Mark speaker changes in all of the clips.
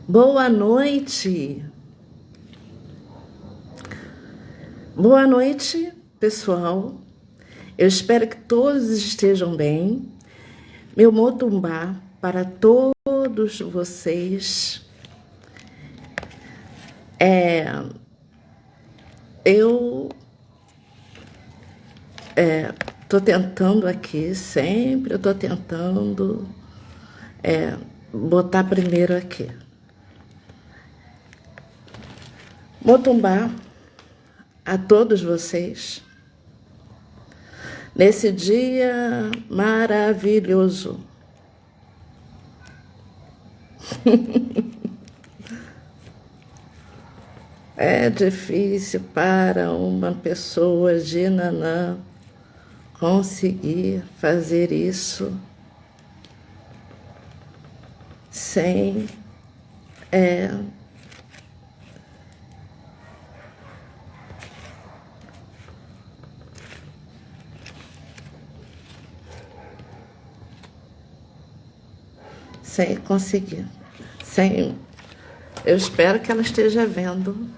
Speaker 1: Boa noite. Boa noite, pessoal. Eu espero que todos estejam bem. Meu motumbá para todos vocês. Eu estou tentando aqui, sempre eu estou tentando botar primeiro aqui. Motumbá a todos vocês. Nesse dia maravilhoso. É difícil para uma pessoa de Nanã conseguir fazer isso sem conseguir. Sem, eu espero que ela esteja vendo.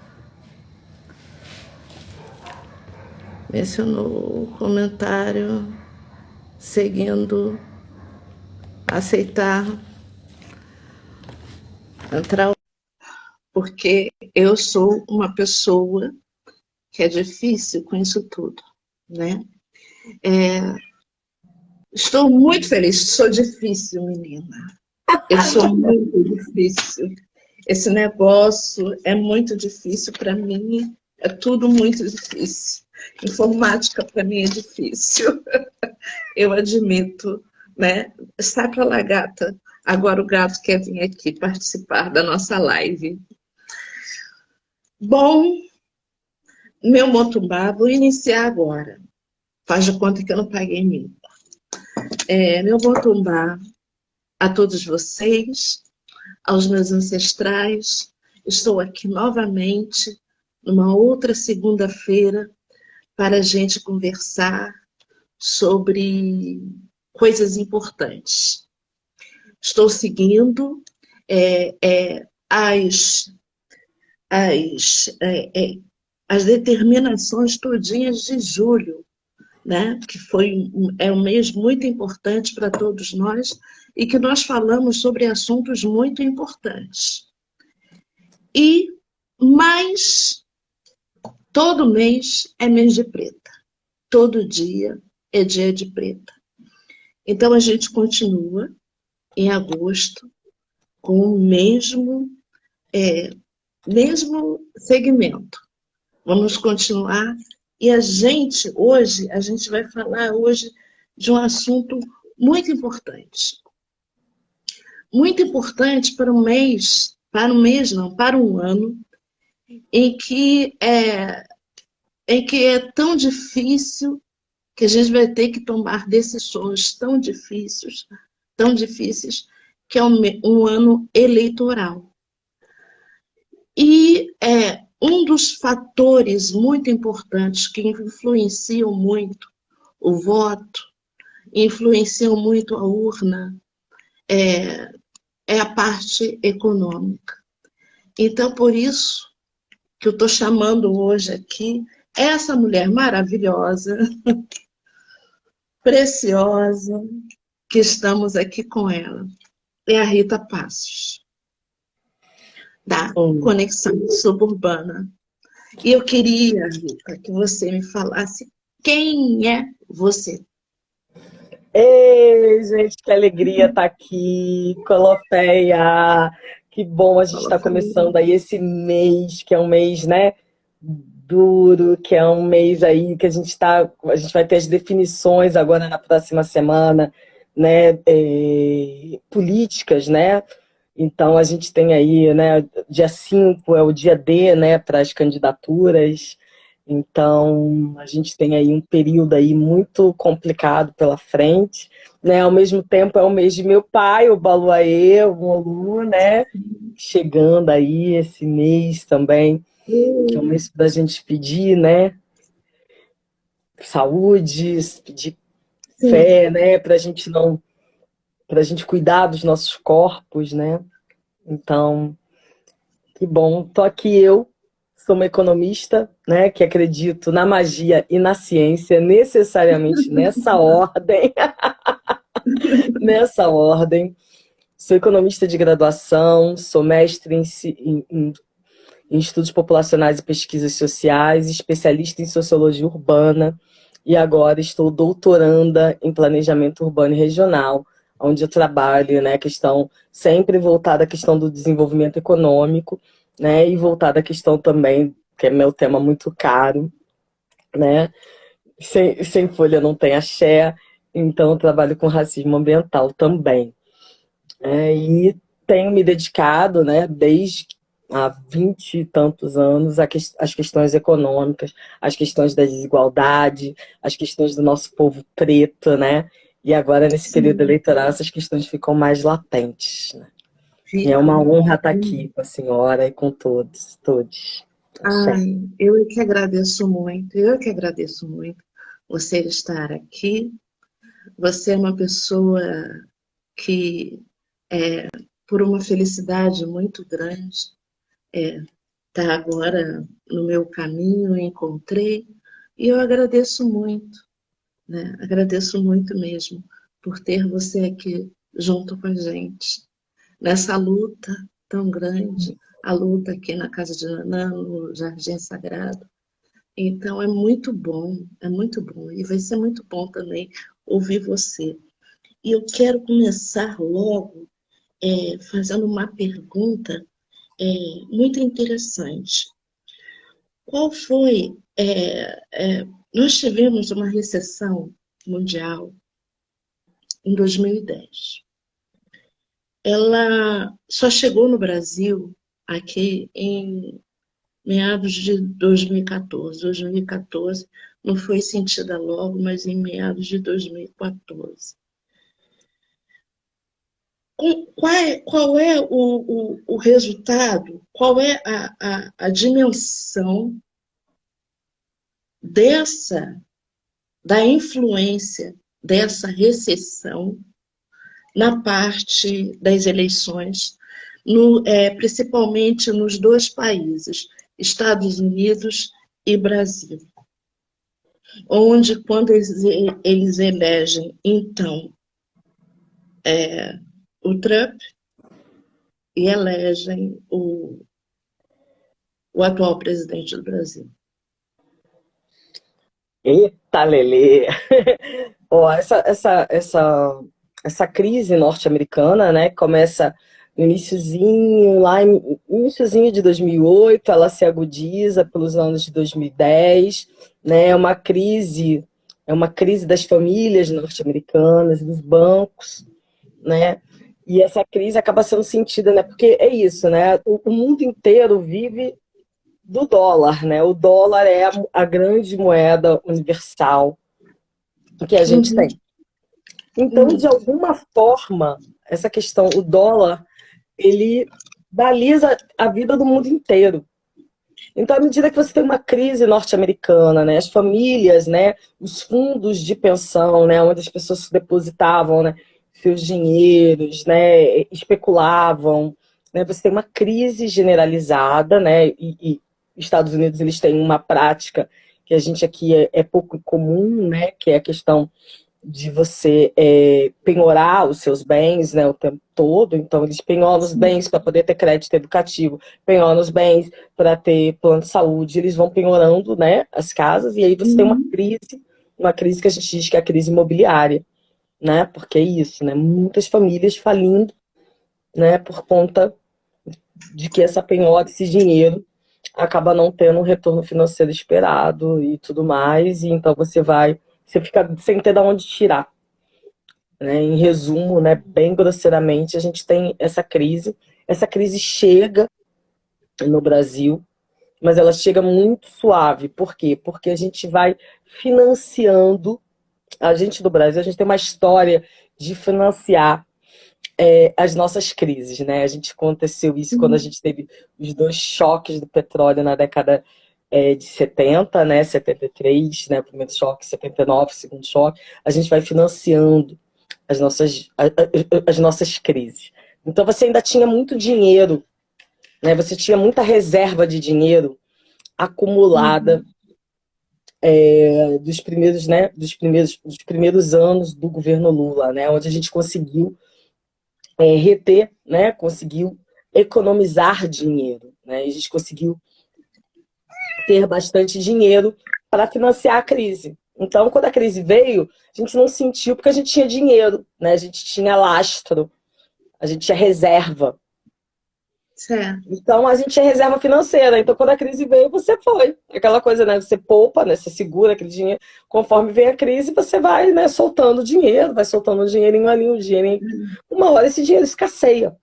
Speaker 1: Mencionou o comentário, seguindo, aceitar, entrar, porque eu sou uma pessoa que é difícil com isso tudo, né? Estou muito feliz, sou difícil, menina. Eu sou muito difícil. Esse negócio é muito difícil para mim, é tudo muito difícil. Informática para mim é difícil, eu admito, né? Sai para lá, gata. Agora o gato quer vir aqui participar da nossa live. Bom, meu motumbá, vou iniciar agora. Faz de conta que eu não paguei mim. Meu motumbá a todos vocês, aos meus ancestrais. Estou aqui novamente, numa outra segunda-feira, para a gente conversar sobre coisas importantes. Estou seguindo as determinações todinhas de julho, né? Que é um mês muito importante para todos nós e que nós falamos sobre assuntos muito importantes. Mas todo mês é mês de preta, todo dia é dia de preta. Então a gente continua em agosto com o mesmo segmento. Vamos continuar. E a gente vai falar hoje de um assunto muito importante. Muito importante para um ano, em que é tão difícil que a gente vai ter que tomar decisões tão difíceis, que é um ano eleitoral. E um dos fatores muito importantes que influenciam muito o voto, influenciam muito a urna, é a parte econômica. Então, por isso que eu estou chamando hoje aqui essa mulher maravilhosa, preciosa, que estamos aqui com ela. É a Rita Passos, da Conexão Suburbana. E eu queria, Rita, que você me falasse quem é você.
Speaker 2: Ei, gente, que alegria estar aqui, Coloféia. Que bom a gente estar começando aí esse mês, que é um mês, né, duro, que é um mês aí que a gente vai ter as definições agora na próxima semana, né, políticas, né? Então a gente tem aí, né, dia 5 é o dia D, né, para as candidaturas. Então, a gente tem aí um período aí muito complicado pela frente, né? Ao mesmo tempo, é o mês de meu pai, o Baluaê, o Molu, né? Chegando aí esse mês também, que é um mês para a gente pedir, né? Saúde, pedir fé, né? Para a gente cuidar dos nossos corpos, né? Então, Que bom. Tô aqui eu, sou uma economista, né, que acredito na magia e na ciência, necessariamente nessa ordem, nessa ordem. Sou economista de graduação, sou mestre em estudos populacionais e pesquisas sociais, especialista em sociologia urbana e agora estou doutoranda em planejamento urbano e regional, onde eu trabalho, né, questão sempre voltada à questão do desenvolvimento econômico, né, e voltada à questão também, que é meu tema muito caro, né, sem folha não tem axé, então eu trabalho com racismo ambiental também. E tenho me dedicado, né, desde há 20 e tantos anos às questões econômicas, às questões da desigualdade, às questões do nosso povo preto, né? E agora, nesse período
Speaker 1: Sim,
Speaker 2: eleitoral, essas questões ficam mais latentes, né? E é uma
Speaker 1: ficam.
Speaker 2: honra estar aqui com a senhora e com todos, todos. Axé.
Speaker 1: Ai, eu é que agradeço muito, eu é que agradeço muito você estar aqui. Você é uma pessoa que, por uma felicidade muito grande, está agora no meu caminho, encontrei, e eu agradeço muito, né? Agradeço muito mesmo por ter você aqui junto com a gente, nessa luta tão grande, a luta aqui na Casa de Nanã, no Jardim Sagrado. Então é muito bom, e vai ser muito bom também ouvir você. E eu quero começar logo fazendo uma pergunta muito interessante. Qual foi? Nós tivemos uma recessão mundial em 2010. Ela só chegou no Brasil aqui em meados de 2014. 2014 não foi sentida logo, mas em meados de 2014. Qual é o resultado, qual é a dimensão da influência dessa recessão na parte das eleições, principalmente nos dois países, Estados Unidos e Brasil, onde, quando eles elegem, então, o Trump e elegem o atual presidente do Brasil.
Speaker 2: Eita, Lelê! Ó, essa crise norte-americana, né, começa no iniciozinho, iniciozinho de 2008, ela se agudiza pelos anos de 2010, né, é uma crise das famílias norte-americanas, dos bancos, né, e essa crise acaba sendo sentida, né, porque é isso, né, o mundo inteiro vive do dólar, né, o dólar é a grande moeda universal que a gente
Speaker 1: Uhum.
Speaker 2: tem. Então, de alguma forma, essa questão, o dólar, ele baliza a vida do mundo inteiro. Então, à medida que você tem uma crise norte-americana, né, as famílias, né, os fundos de pensão, né, onde as pessoas depositavam, né, seus dinheiros, né, especulavam, né, você tem uma crise generalizada, né, e Estados Unidos eles têm uma prática que a gente aqui é pouco comum, né, que é a questão de você penhorar os seus bens, né, o tempo todo. Então, eles penhoram os bens para poder ter crédito educativo, penhoram os bens para ter plano de saúde, eles vão penhorando, né, as casas, e aí você tem uma crise que a gente diz que é a crise imobiliária, né, porque é isso, né, muitas famílias falindo, né, por conta de que essa penhora, esse dinheiro, acaba não tendo um retorno financeiro esperado e tudo mais, e então você fica sem ter de onde tirar. Né? Em resumo, né, bem grosseiramente, a gente tem essa crise. Essa crise chega no Brasil, mas ela chega muito suave. Por quê? Porque a gente vai financiando. A gente do Brasil, a gente tem uma história de financiar as nossas crises, né? A gente aconteceu isso quando a gente teve os dois choques do petróleo na década de 70, né? 73, né? O primeiro choque, 79, o segundo choque. A gente vai financiando as nossas crises. Então você ainda tinha muito dinheiro né? Você tinha muita reserva de dinheiro acumulada dos primeiros, né, dos primeiros anos do governo Lula, né? Onde a gente conseguiu reter, né? Conseguiu economizar dinheiro, né? E a gente conseguiu ter bastante dinheiro para financiar a crise. Então, quando a crise veio, a gente não sentiu porque a gente tinha dinheiro, né? A gente tinha lastro, a gente tinha reserva.
Speaker 1: Certo.
Speaker 2: Então, a gente tinha reserva financeira. Então, quando a crise veio, você foi. Aquela coisa, né? Você poupa, né? Você segura aquele dinheiro. Conforme vem a crise, você vai, né, soltando dinheiro, vai soltando um dinheirinho ali, um dinheirinho. Uma hora esse dinheiro escasseia.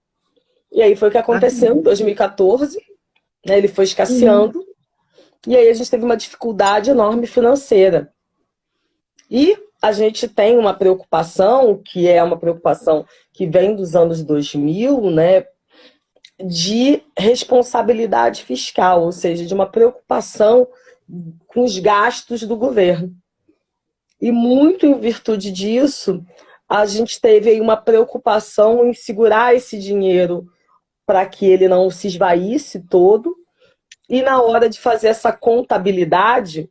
Speaker 2: E aí foi o que aconteceu em 2014, né? Ele foi escasseando. E aí a gente teve uma dificuldade enorme financeira. E a gente tem uma preocupação, que é uma preocupação que vem dos anos 2000, né, de responsabilidade fiscal, ou seja, de uma preocupação com os gastos do governo. E muito em virtude disso, a gente teve aí uma preocupação em segurar esse dinheiro para que ele não se esvaísse todo. E na hora de fazer essa contabilidade,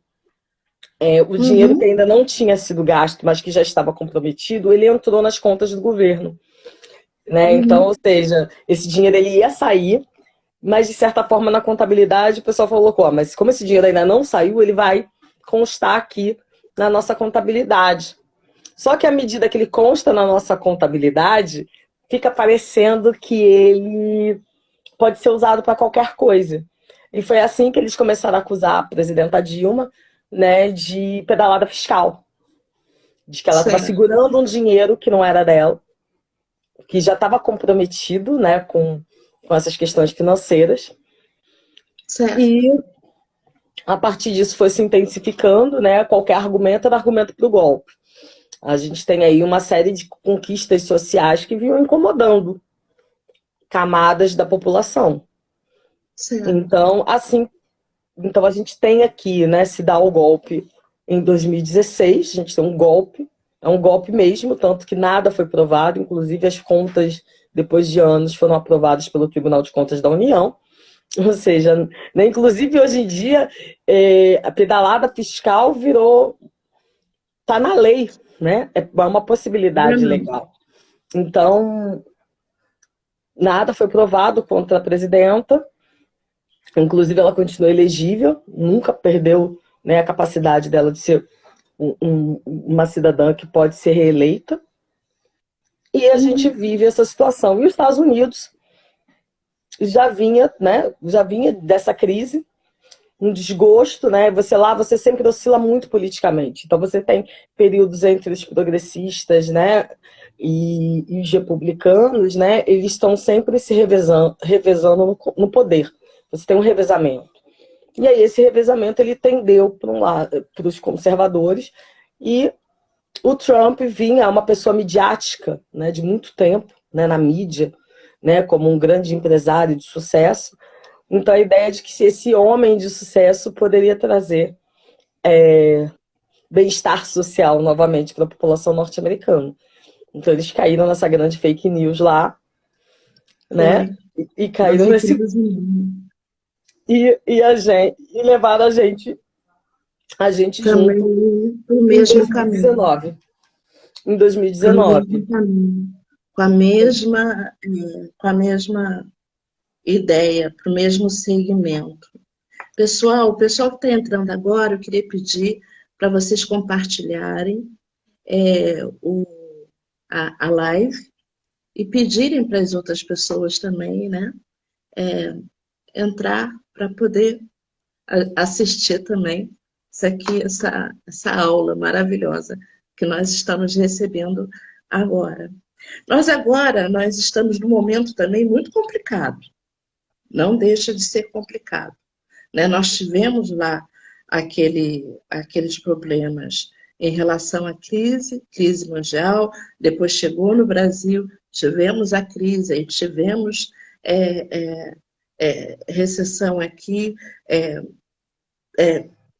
Speaker 2: o dinheiro que ainda não tinha sido gasto, mas que já estava comprometido, ele entrou nas contas do governo, né? Então, ou seja, esse dinheiro ele ia sair, mas de certa forma na contabilidade o pessoal falou, mas como esse dinheiro ainda não saiu, ele vai constar aqui na nossa contabilidade. Só que à medida que ele consta na nossa contabilidade, fica parecendo que ele pode ser usado para qualquer coisa. E foi assim que eles começaram a acusar a presidenta Dilma, né, de pedalada fiscal. De que ela estava segurando um dinheiro que não era dela, que já estava comprometido, né, com essas questões financeiras.
Speaker 1: Certo.
Speaker 2: E a partir disso foi se intensificando, né, qualquer argumento era argumento para o golpe. A gente tem aí uma série de conquistas sociais que vinham incomodando camadas da população.
Speaker 1: Certo.
Speaker 2: Então, a gente tem aqui, né, se dá o golpe em 2016, a gente tem um golpe, é um golpe mesmo, tanto que nada foi provado, inclusive as contas, depois de anos, foram aprovadas pelo Tribunal de Contas da União, ou seja, né, inclusive hoje em dia, a pedalada fiscal está na lei, né, é uma possibilidade legal. Então, nada foi provado contra a presidenta, inclusive ela continua elegível, nunca perdeu, né, a capacidade dela de ser uma cidadã que pode ser reeleita. E a gente vive essa situação. E os Estados Unidos já vinha dessa crise, um desgosto, né? Você sempre oscila muito politicamente. Então você tem períodos entre os progressistas, né, e os republicanos, né? Eles estão sempre se revezando no poder. Você tem um revezamento. E aí esse revezamento ele tendeu para um lado, para os conservadores, e o Trump vinha uma pessoa midiática, né, de muito tempo, né, na mídia, né, como um grande empresário de sucesso. Então a ideia de que esse homem de sucesso poderia trazer bem-estar social novamente para a população norte-americana. Então eles caíram nessa grande fake news lá, né, e caíram nesse... E levaram a gente
Speaker 1: também
Speaker 2: junto
Speaker 1: no mesmo caminho.
Speaker 2: Em 2019.
Speaker 1: Com a mesma ideia, para o mesmo segmento. Pessoal, o pessoal que está entrando agora, eu queria pedir para vocês compartilharem a live e pedirem para as outras pessoas também, né, entrar para poder assistir também essa aula maravilhosa que nós estamos recebendo agora. Nós estamos num momento também muito complicado. Não deixa de ser complicado, né? Nós tivemos lá aqueles problemas em relação à crise mundial, depois chegou no Brasil, tivemos a crise, aí tivemos recessão aqui,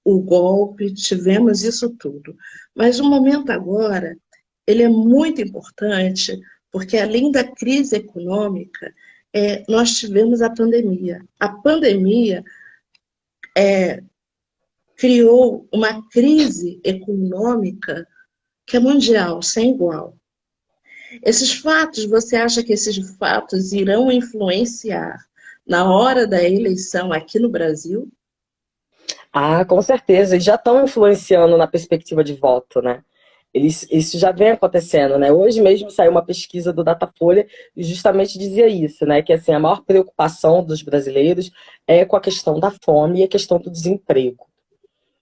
Speaker 1: o golpe, tivemos isso tudo. Mas o momento agora, ele é muito importante, porque além da crise econômica, nós tivemos a pandemia. A pandemia criou uma crise econômica que é mundial, sem igual. Esses fatos, você acha que esses fatos irão influenciar na hora da eleição aqui no Brasil?
Speaker 2: Ah, com certeza. Eles já estão influenciando na perspectiva de voto, né? Isso já vem acontecendo, né? Hoje mesmo saiu uma pesquisa do Datafolha e justamente dizia isso, né? Que assim, a maior preocupação dos brasileiros é com a questão da fome e a questão do desemprego.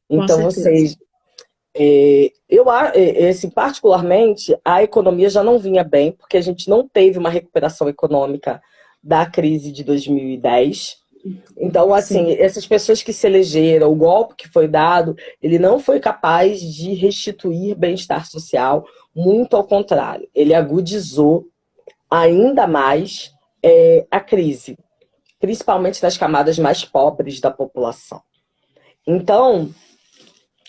Speaker 1: Com
Speaker 2: Então,
Speaker 1: certeza.
Speaker 2: assim, particularmente, a economia já não vinha bem, porque a gente não teve uma recuperação econômica da crise de 2010. Então, assim,
Speaker 1: Sim,
Speaker 2: essas pessoas que se elegeram, o golpe que foi dado, ele não foi capaz de restituir bem-estar social, muito ao contrário, ele agudizou ainda mais a crise, principalmente das camadas mais pobres da população. Então,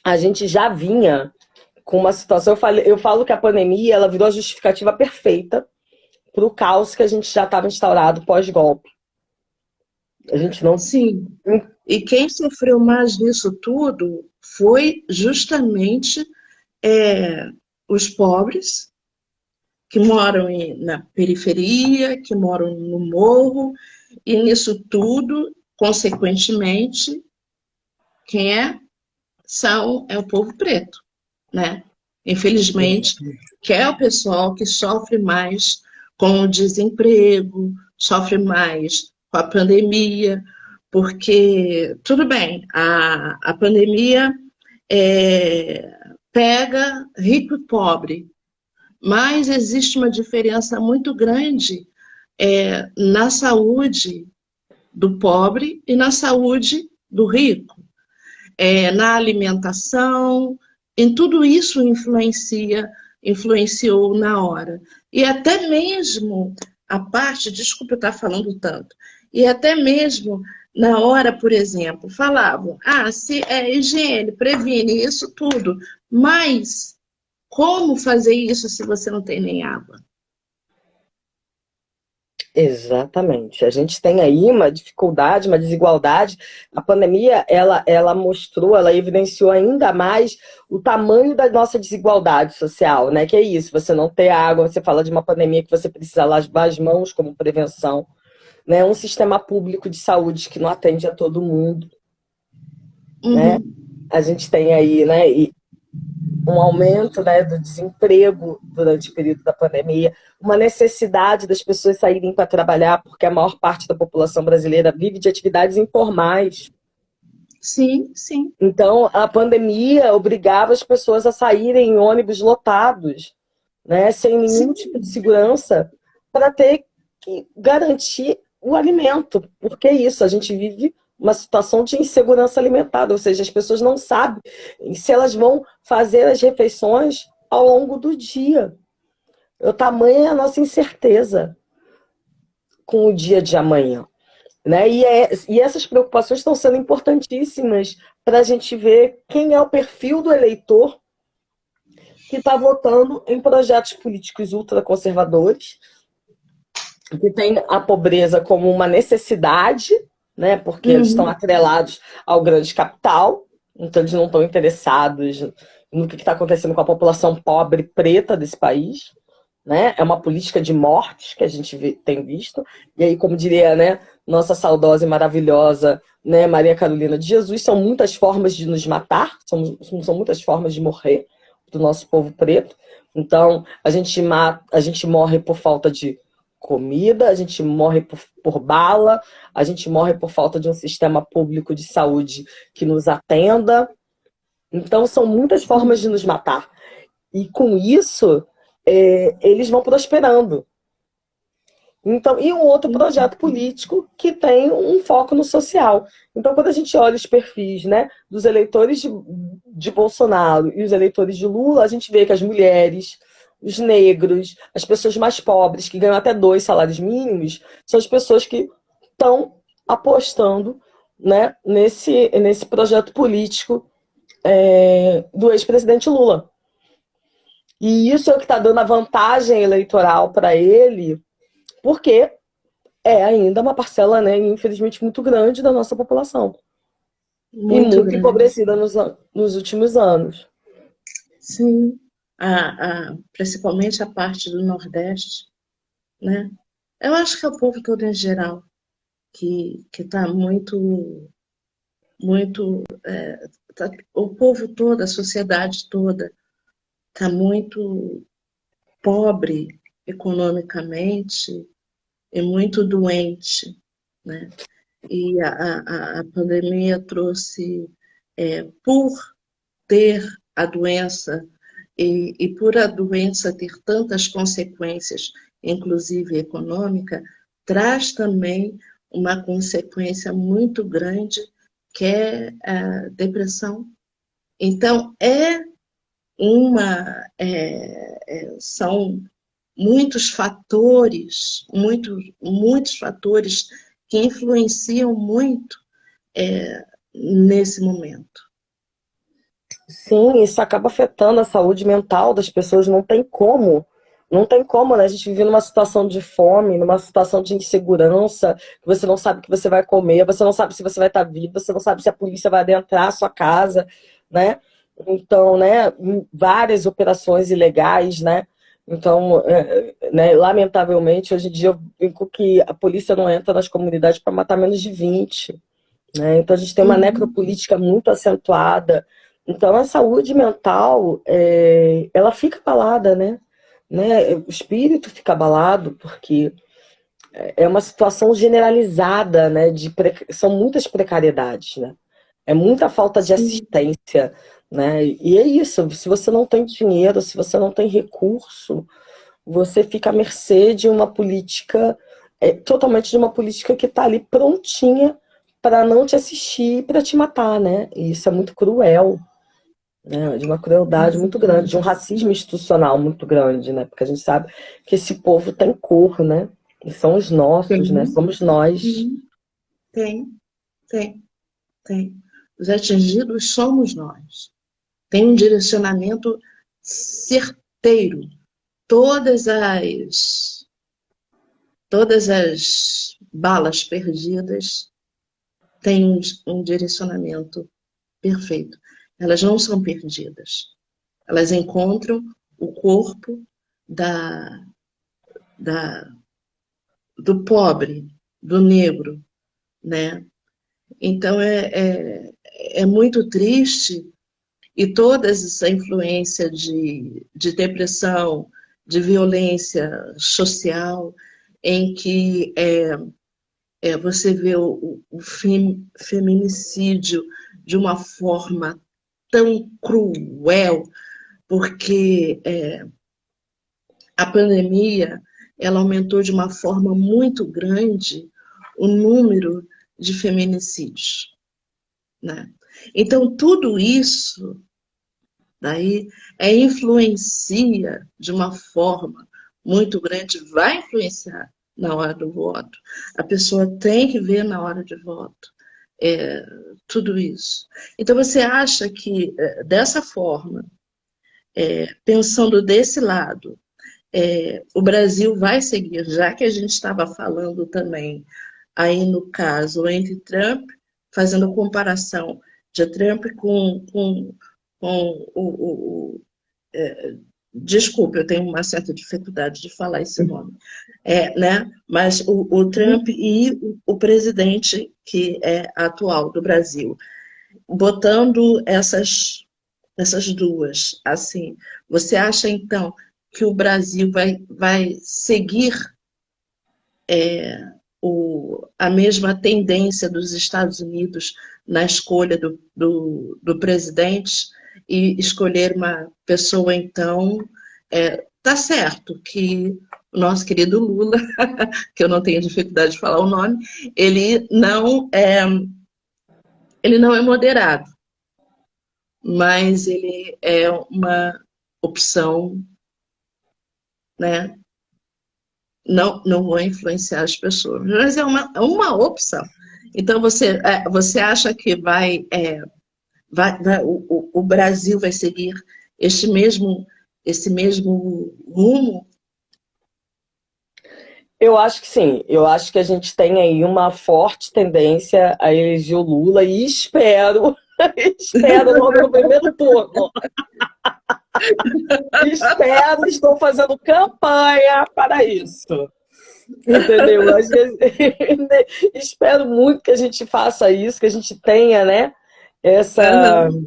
Speaker 2: a gente já vinha com uma situação, eu falo que a pandemia ela virou a justificativa perfeita para o caos que a gente já estava instaurado pós-golpe. A gente não.
Speaker 1: sim. E quem sofreu mais disso tudo foi justamente os pobres, que moram na periferia, que moram no morro, e nisso tudo, consequentemente, quem é o povo preto, né? Infelizmente, que é o pessoal que sofre mais com o desemprego, sofre mais com a pandemia, porque, tudo bem, a pandemia pega rico e pobre, mas existe uma diferença muito grande na saúde do pobre e na saúde do rico, na alimentação, em tudo isso influenciou na hora. E até mesmo a parte, desculpa eu estar falando tanto, e até mesmo na hora, por exemplo, falavam, se é higiene, previne, isso tudo, mas como fazer isso se você não tem nem água?
Speaker 2: Exatamente. A gente tem aí uma dificuldade, uma desigualdade. A pandemia, ela mostrou, ela evidenciou ainda mais o tamanho da nossa desigualdade social, né? Que é isso, você não ter água, você fala de uma pandemia que você precisa lavar as mãos como prevenção, né? Um sistema público de saúde que não atende a todo mundo, né?
Speaker 1: Uhum.
Speaker 2: A gente tem aí, né, um aumento, né, do desemprego durante o período da pandemia, uma necessidade das pessoas saírem para trabalhar, porque a maior parte da população brasileira vive de atividades informais.
Speaker 1: Sim, sim.
Speaker 2: Então, a pandemia obrigava as pessoas a saírem em ônibus lotados, né, sem nenhum
Speaker 1: Sim,
Speaker 2: tipo de segurança, para ter que garantir o alimento. Porque é isso, a gente vive uma situação de insegurança alimentar, ou seja, as pessoas não sabem se elas vão fazer as refeições ao longo do dia. O tamanho é a nossa incerteza com o dia de amanhã. Né? E essas preocupações estão sendo importantíssimas para a gente ver quem é o perfil do eleitor que está votando em projetos políticos ultraconservadores, que tem a pobreza como uma necessidade, né? Porque eles estão
Speaker 1: uhum.
Speaker 2: atrelados ao grande capital, então eles não estão interessados no que está acontecendo com a população pobre preta desse país. Né? É uma política de mortes que a gente tem visto. E aí, como diria, né, nossa saudosa e maravilhosa, né, Maria Carolina de Jesus, são muitas formas de nos matar, são muitas formas de morrer do nosso povo preto. Então, a gente morre por falta de comida, a gente morre por bala, a gente morre por falta de um sistema público de saúde que nos atenda. Então, são muitas formas de nos matar. E com isso, eles vão prosperando. Então, e um outro projeto político que tem um foco no social. Então, quando a gente olha os perfis, né, dos eleitores de Bolsonaro e os eleitores de Lula, a gente vê que as mulheres, os negros, as pessoas mais pobres, que ganham até 2 salários mínimos, são as pessoas que estão apostando, né, nesse projeto político do ex-presidente Lula. E isso é o que está dando a vantagem eleitoral para ele, porque é ainda uma parcela, né, infelizmente, muito grande da nossa população. E
Speaker 1: Muito
Speaker 2: muito
Speaker 1: grande.
Speaker 2: empobrecida nos últimos anos.
Speaker 1: Sim, principalmente a parte do Nordeste, né? Eu acho que é o povo todo em geral que está muito, o povo todo, a sociedade toda está muito pobre economicamente e muito doente, né? E a pandemia trouxe, por ter a doença e por a doença ter tantas consequências, inclusive econômica, traz também uma consequência muito grande, que é a depressão. Então, são muitos fatores que influenciam muito nesse momento.
Speaker 2: Sim, isso acaba afetando a saúde mental das pessoas, não tem como, né? A gente vive numa situação de fome, numa situação de insegurança, que você não sabe o que você vai comer, você não sabe se você vai estar vivo, você não sabe se a polícia vai adentrar a sua casa, né? Então, né, várias operações ilegais, né? Então, né, lamentavelmente, hoje em dia eu brinco que a polícia não entra nas comunidades para matar menos de 20, né? Então a gente tem uma necropolítica muito acentuada. Então a saúde mental, ela fica abalada, né? O espírito fica abalado, porque é uma situação generalizada, né? São muitas precariedades, né? É muita falta de
Speaker 1: Sim.
Speaker 2: assistência, né? E é isso, se você não tem dinheiro, se você não tem recurso, você fica à mercê de uma política, totalmente de uma política que está ali prontinha para não te assistir e para te matar, né? E isso é muito cruel, né? De uma crueldade muito grande, de um racismo institucional muito grande, né? Porque a gente sabe que esse povo tem cor, né? E são os nossos, né?
Speaker 1: Tem,
Speaker 2: Somos nós.
Speaker 1: tem, tem, tem. Os atingidos somos nós. Tem um direcionamento certeiro. Todas as balas perdidas têm um direcionamento perfeito. Elas não são perdidas. Elas encontram o corpo da, da, do pobre, do negro, né? Então é muito triste, e toda essa influência de depressão, de violência social, em que você vê o feminicídio de uma forma tão cruel, porque a pandemia ela aumentou de uma forma muito grande o número de feminicídios, né? Então, tudo isso daí influencia de uma forma muito grande, vai influenciar na hora do voto. A pessoa tem que ver na hora de voto tudo isso. Então, você acha que, dessa forma, pensando desse lado, o Brasil vai seguir, já que a gente estava falando também, aí no caso, entre Trump, fazendo comparação de Trump com desculpe, eu tenho uma certa dificuldade de falar esse nome, né? Mas o Trump e o presidente que é atual do Brasil, botando essas duas, assim, você acha então que o Brasil vai seguir a mesma tendência dos Estados Unidos na escolha do presidente e escolher uma pessoa, então, tá certo que o nosso querido Lula, que eu não tenho dificuldade de falar o nome, ele não é moderado, mas ele é uma opção, né? Não vou influenciar as pessoas, mas é uma opção. Então, você acha que o Brasil vai seguir esse mesmo rumo?
Speaker 2: Eu acho que sim. Eu acho que a gente tem aí uma forte tendência a eleger o Lula e espero, espero logo no primeiro turno. Espero, estou fazendo campanha para isso. Entendeu? Às vezes, espero muito que a gente faça isso, que a gente tenha, né, essa,
Speaker 1: Aham.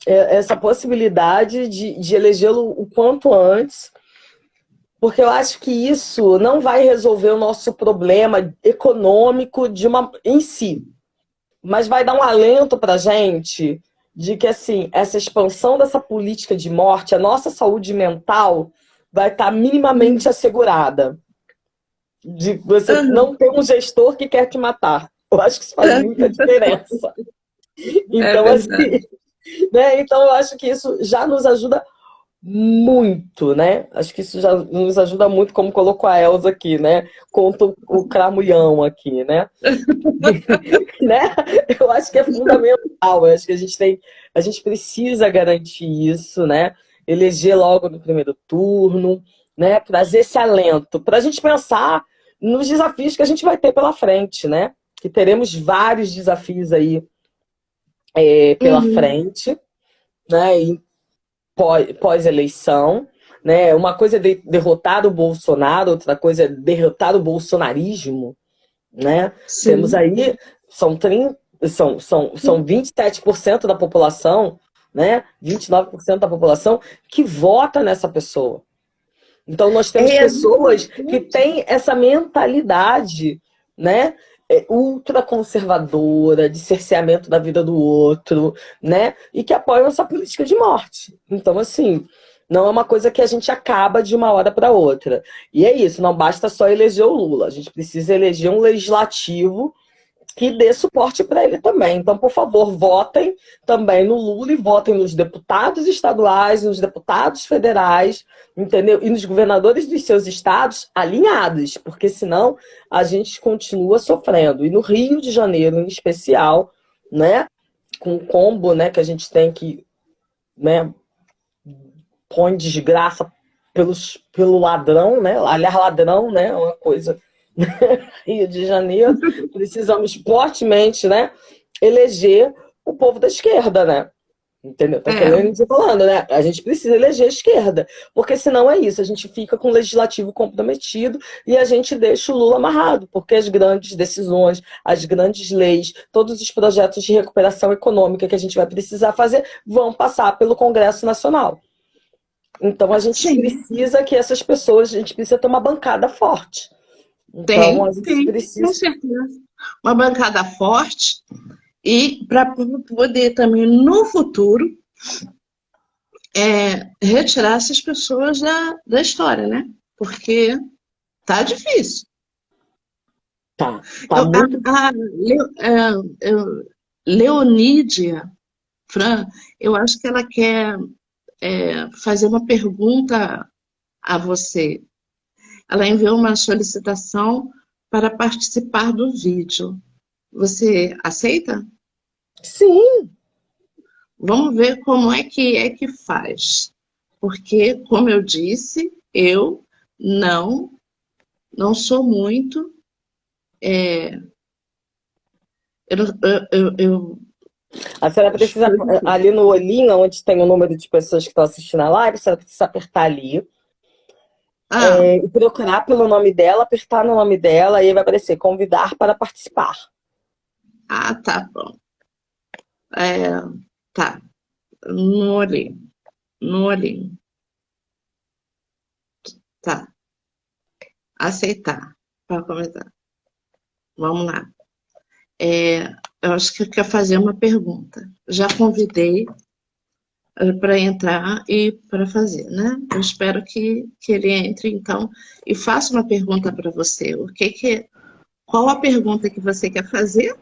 Speaker 2: essa possibilidade de elegê-lo o quanto antes, porque eu acho que isso não vai resolver o nosso problema econômico em si, mas vai dar um alento para a gente de que assim, essa expansão dessa política de morte, a nossa saúde mental vai estar minimamente assegurada. De você
Speaker 1: Aham.
Speaker 2: não ter um gestor que quer te matar. Eu acho que isso faz muita diferença.
Speaker 1: É
Speaker 2: Então, assim,
Speaker 1: verdade.
Speaker 2: né? Então eu acho que isso já nos ajuda muito, né? Acho que isso já nos ajuda muito, como colocou a Elza aqui, né? Conta o cramulhão aqui, né? Né? Eu acho que é fundamental. Eu acho que a gente precisa garantir isso, né? Eleger logo no primeiro turno, né? Trazer esse alento para a gente pensar nos desafios que a gente vai ter pela frente, né? Que teremos vários desafios aí pela
Speaker 1: Uhum.
Speaker 2: frente, né? E pós-eleição, né? Uma coisa é derrotar o Bolsonaro, outra coisa é derrotar o bolsonarismo, né? Temos
Speaker 1: Sim.
Speaker 2: aí, são 30, são 27% da população, né? 29% da população que vota nessa pessoa. Então nós temos
Speaker 1: É
Speaker 2: pessoas que
Speaker 1: exatamente.
Speaker 2: têm essa mentalidade, né? Ultraconservadora, de cerceamento da vida do outro, né? E que apoiam essa política de morte. Então, assim, não é uma coisa que a gente acaba de uma hora para outra. E é isso, não basta só eleger o Lula, a gente precisa eleger um legislativo que dê suporte para ele também. Então, por favor, votem também no Lula e votem nos deputados estaduais, nos deputados federais, entendeu? E nos governadores dos seus estados alinhados, porque senão a gente continua sofrendo. E no Rio de Janeiro, em especial, né, com o combo, né, que a gente tem que, né, põe desgraça pelo ladrão, né? Aliás, ladrão, né? É uma coisa. Rio de Janeiro, precisamos fortemente, né? Eleger o povo da esquerda, né? Entendeu? Tá
Speaker 1: É,
Speaker 2: querendo dizer falando, né? A gente precisa eleger a esquerda, porque senão é isso, a gente fica com o legislativo comprometido e a gente deixa o Lula amarrado, porque as grandes decisões, as grandes leis, todos os projetos de recuperação econômica que a gente vai precisar fazer vão passar pelo Congresso Nacional. Então a gente
Speaker 1: sim,
Speaker 2: precisa que essas pessoas, a gente precisa ter uma bancada forte. Então a gente
Speaker 1: com
Speaker 2: precisa.
Speaker 1: certeza. Uma bancada forte e para poder também, no futuro, retirar essas pessoas da história, né? Porque tá difícil.
Speaker 2: Tá muito.
Speaker 1: Leonídia Fran, eu acho que ela quer fazer uma pergunta a você. Ela enviou uma solicitação para participar do vídeo. Você aceita?
Speaker 2: Sim,
Speaker 1: Vamos ver como é que faz. Porque, como eu disse, eu não não sou muito. Eu, não- eu
Speaker 2: a senhora precisa,
Speaker 1: sou difícil.
Speaker 2: ali no olhinho, onde tem o número de pessoas que estão assistindo a live, a senhora precisa apertar ali
Speaker 1: Ah,
Speaker 2: e procurar pelo nome dela, apertar no nome dela, e aí vai aparecer convidar para participar.
Speaker 1: tá bom. É, tá. No olhinho. No olhinho. Tá. Aceitar. Para começar. Vamos lá. Eu acho que quer fazer uma pergunta. Já convidei para entrar e para fazer, né? Eu espero que ele entre, então, e faça uma pergunta para você. Qual a pergunta que você quer fazer?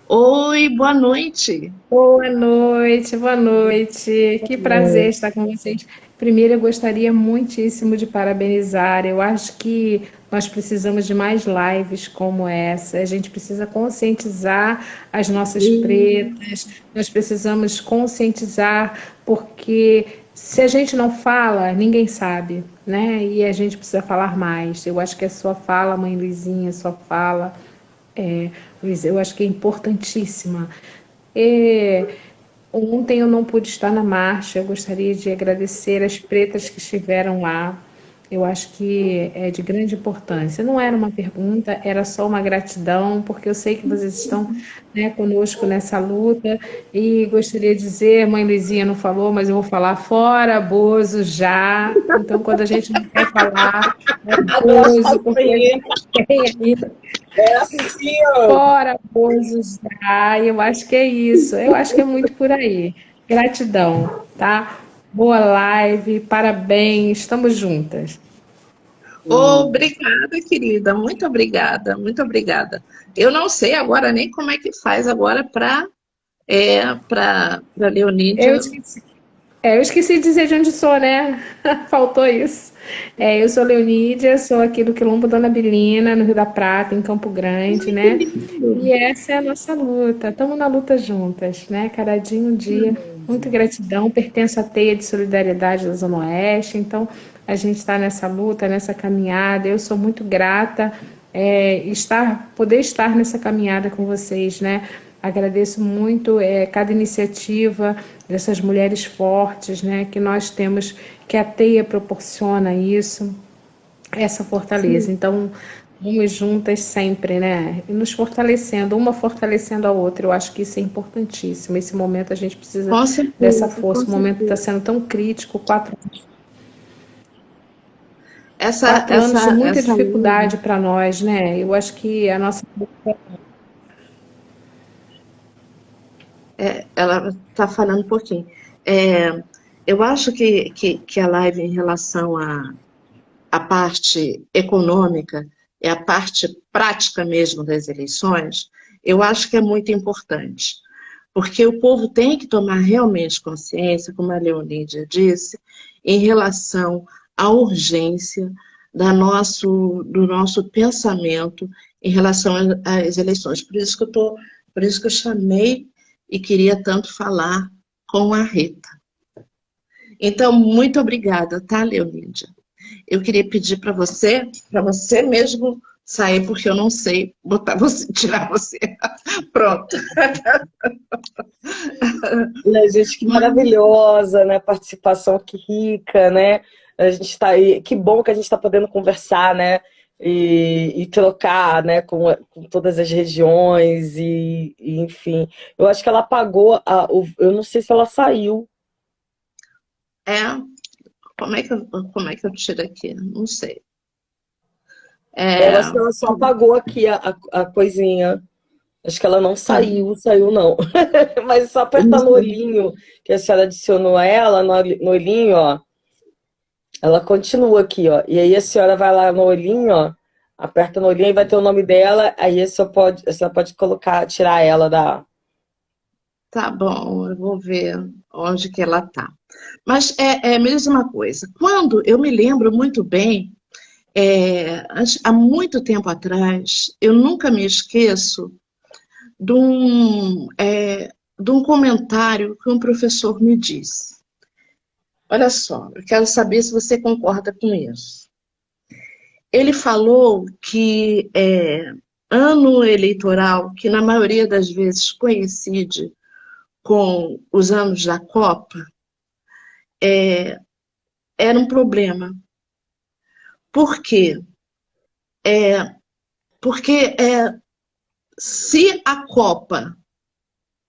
Speaker 1: Oi, boa noite.
Speaker 3: Boa noite, boa noite. Que prazer estar com vocês. Primeiro, eu gostaria muitíssimo de parabenizar. Eu acho que nós precisamos de mais lives como essa. A gente precisa conscientizar as nossas
Speaker 1: Sim,
Speaker 3: pretas, nós precisamos conscientizar porque se a gente não fala, ninguém sabe, né? E a gente precisa falar mais. Eu acho que a sua fala, mãe Luizinha, sua fala, Luiz, eu acho que é importantíssima. E ontem eu não pude estar na marcha, eu gostaria de agradecer as pretas que estiveram lá. Eu acho que é de grande importância. Não era uma pergunta, era só uma gratidão, porque eu sei que vocês estão, né, conosco nessa luta. E gostaria de dizer, mãe Luizinha não falou, mas eu vou falar fora Bozo já. Então, quando a gente não quer falar, é Bozo, porque a gente tem aí
Speaker 2: É assim, ó.
Speaker 3: fora Bozo já. Eu acho que é isso. Eu acho que é muito por aí. Gratidão, tá? Boa live, parabéns, estamos juntas.
Speaker 1: Obrigada, querida, muito obrigada, muito obrigada. Eu não sei agora nem como é que faz agora para
Speaker 3: Eu
Speaker 1: Leonídia.
Speaker 3: esqueci, eu esqueci de dizer de onde sou, né? Faltou isso. Eu sou Leonídia, sou aqui do Quilombo Dona Belina, no Rio da Prata, em Campo Grande,
Speaker 1: Ai, que
Speaker 3: né?
Speaker 1: lindo.
Speaker 3: E essa é a nossa luta. Estamos na luta juntas, né? Cada dia um dia. Muita gratidão. Pertenço à teia de solidariedade da Zona Oeste. Então, a gente está nessa luta, nessa caminhada. Eu sou muito grata poder estar nessa caminhada com vocês, né? Agradeço muito cada iniciativa dessas mulheres fortes, né? Que nós temos, que a teia proporciona isso, essa fortaleza. Então, vamos juntas sempre, né? E nos fortalecendo, uma fortalecendo a outra. Eu acho que isso é importantíssimo. Esse momento a gente precisa
Speaker 1: Com
Speaker 3: dessa
Speaker 1: certeza, com
Speaker 3: força. O momento está
Speaker 1: certeza.
Speaker 3: sendo tão crítico,
Speaker 1: Essa,
Speaker 3: 4 anos de
Speaker 1: essa,
Speaker 3: muita
Speaker 1: essa
Speaker 3: dificuldade para nós, né? Eu acho que a nossa
Speaker 1: ela está falando um pouquinho. É, eu acho que a live em relação à parte econômica e a parte prática mesmo das eleições, eu acho que é muito importante. Porque o povo tem que tomar realmente consciência, como a Leonídia disse, em relação à urgência do nosso pensamento em relação às eleições. Por isso que eu chamei e queria tanto falar com a Rita. Então, muito obrigada, tá, Leonídia? Eu queria pedir para você mesmo sair, porque eu não sei botar você, tirar você. Pronto.
Speaker 2: Né, gente, que maravilhosa, né? Participação que rica, né? A gente está aí, que bom que a gente está podendo conversar, né? E trocar, né? Com todas as regiões enfim. Eu acho que ela apagou eu não sei se ela saiu.
Speaker 1: É, como é que eu tiro aqui? Não sei.
Speaker 2: Eu
Speaker 1: É,
Speaker 2: acho que ela só apagou aqui a coisinha. Acho que ela não saiu não. Mas só apertar no olhinho, que a senhora adicionou ela, no olhinho, ó. Ela continua aqui, ó. E aí a senhora vai lá no olhinho, ó. Aperta no olhinho e vai ter o nome dela. Aí a senhora pode colocar, tirar ela da.
Speaker 1: tá bom, eu vou ver onde que ela tá. Mas é a mesma coisa. Quando eu me lembro muito bem, há muito tempo atrás, eu nunca me esqueço de um comentário que um professor me disse. Olha só, eu quero saber se você concorda com isso. Ele falou que ano eleitoral, que na maioria das vezes coincide com os anos da Copa, era um problema. Por quê? Porque se a Copa,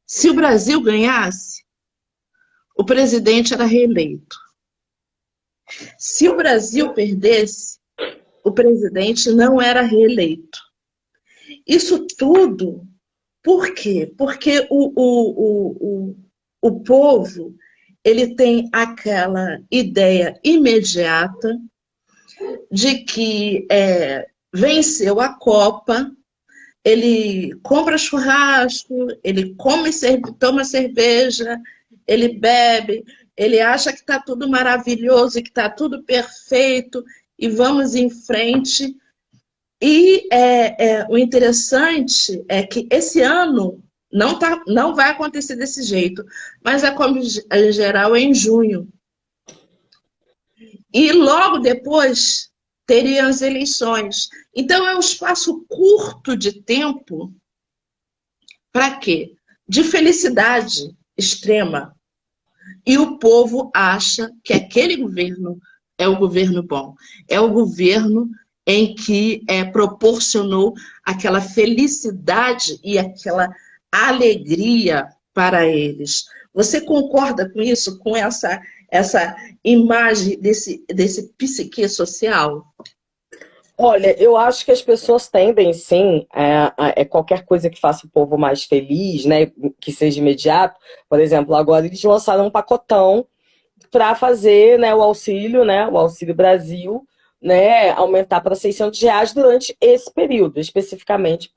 Speaker 1: se o Brasil ganhasse, o presidente era reeleito. Se o Brasil perdesse, o presidente não era reeleito. Isso tudo, por quê? Porque o povo ele tem aquela ideia imediata de que venceu a Copa, ele compra churrasco, ele toma cerveja, ele bebe, ele acha que está tudo maravilhoso e que está tudo perfeito e vamos em frente. E o interessante é que esse ano não vai acontecer desse jeito, mas como em geral é em junho. e logo depois teriam as eleições. Então, é um espaço curto de tempo para quê? De felicidade extrema. E o povo acha que aquele governo é o governo bom, é o governo em que proporcionou aquela felicidade e aquela alegria para eles. Você concorda com isso, com essa imagem desse psique social?
Speaker 2: Olha, eu acho que as pessoas tendem, sim, qualquer coisa que faça o povo mais feliz, né, que seja imediato. Por exemplo, agora eles lançaram um pacotão para fazer, né, o Auxílio Brasil, né, aumentar para R$ 600 durante esse período, especificamente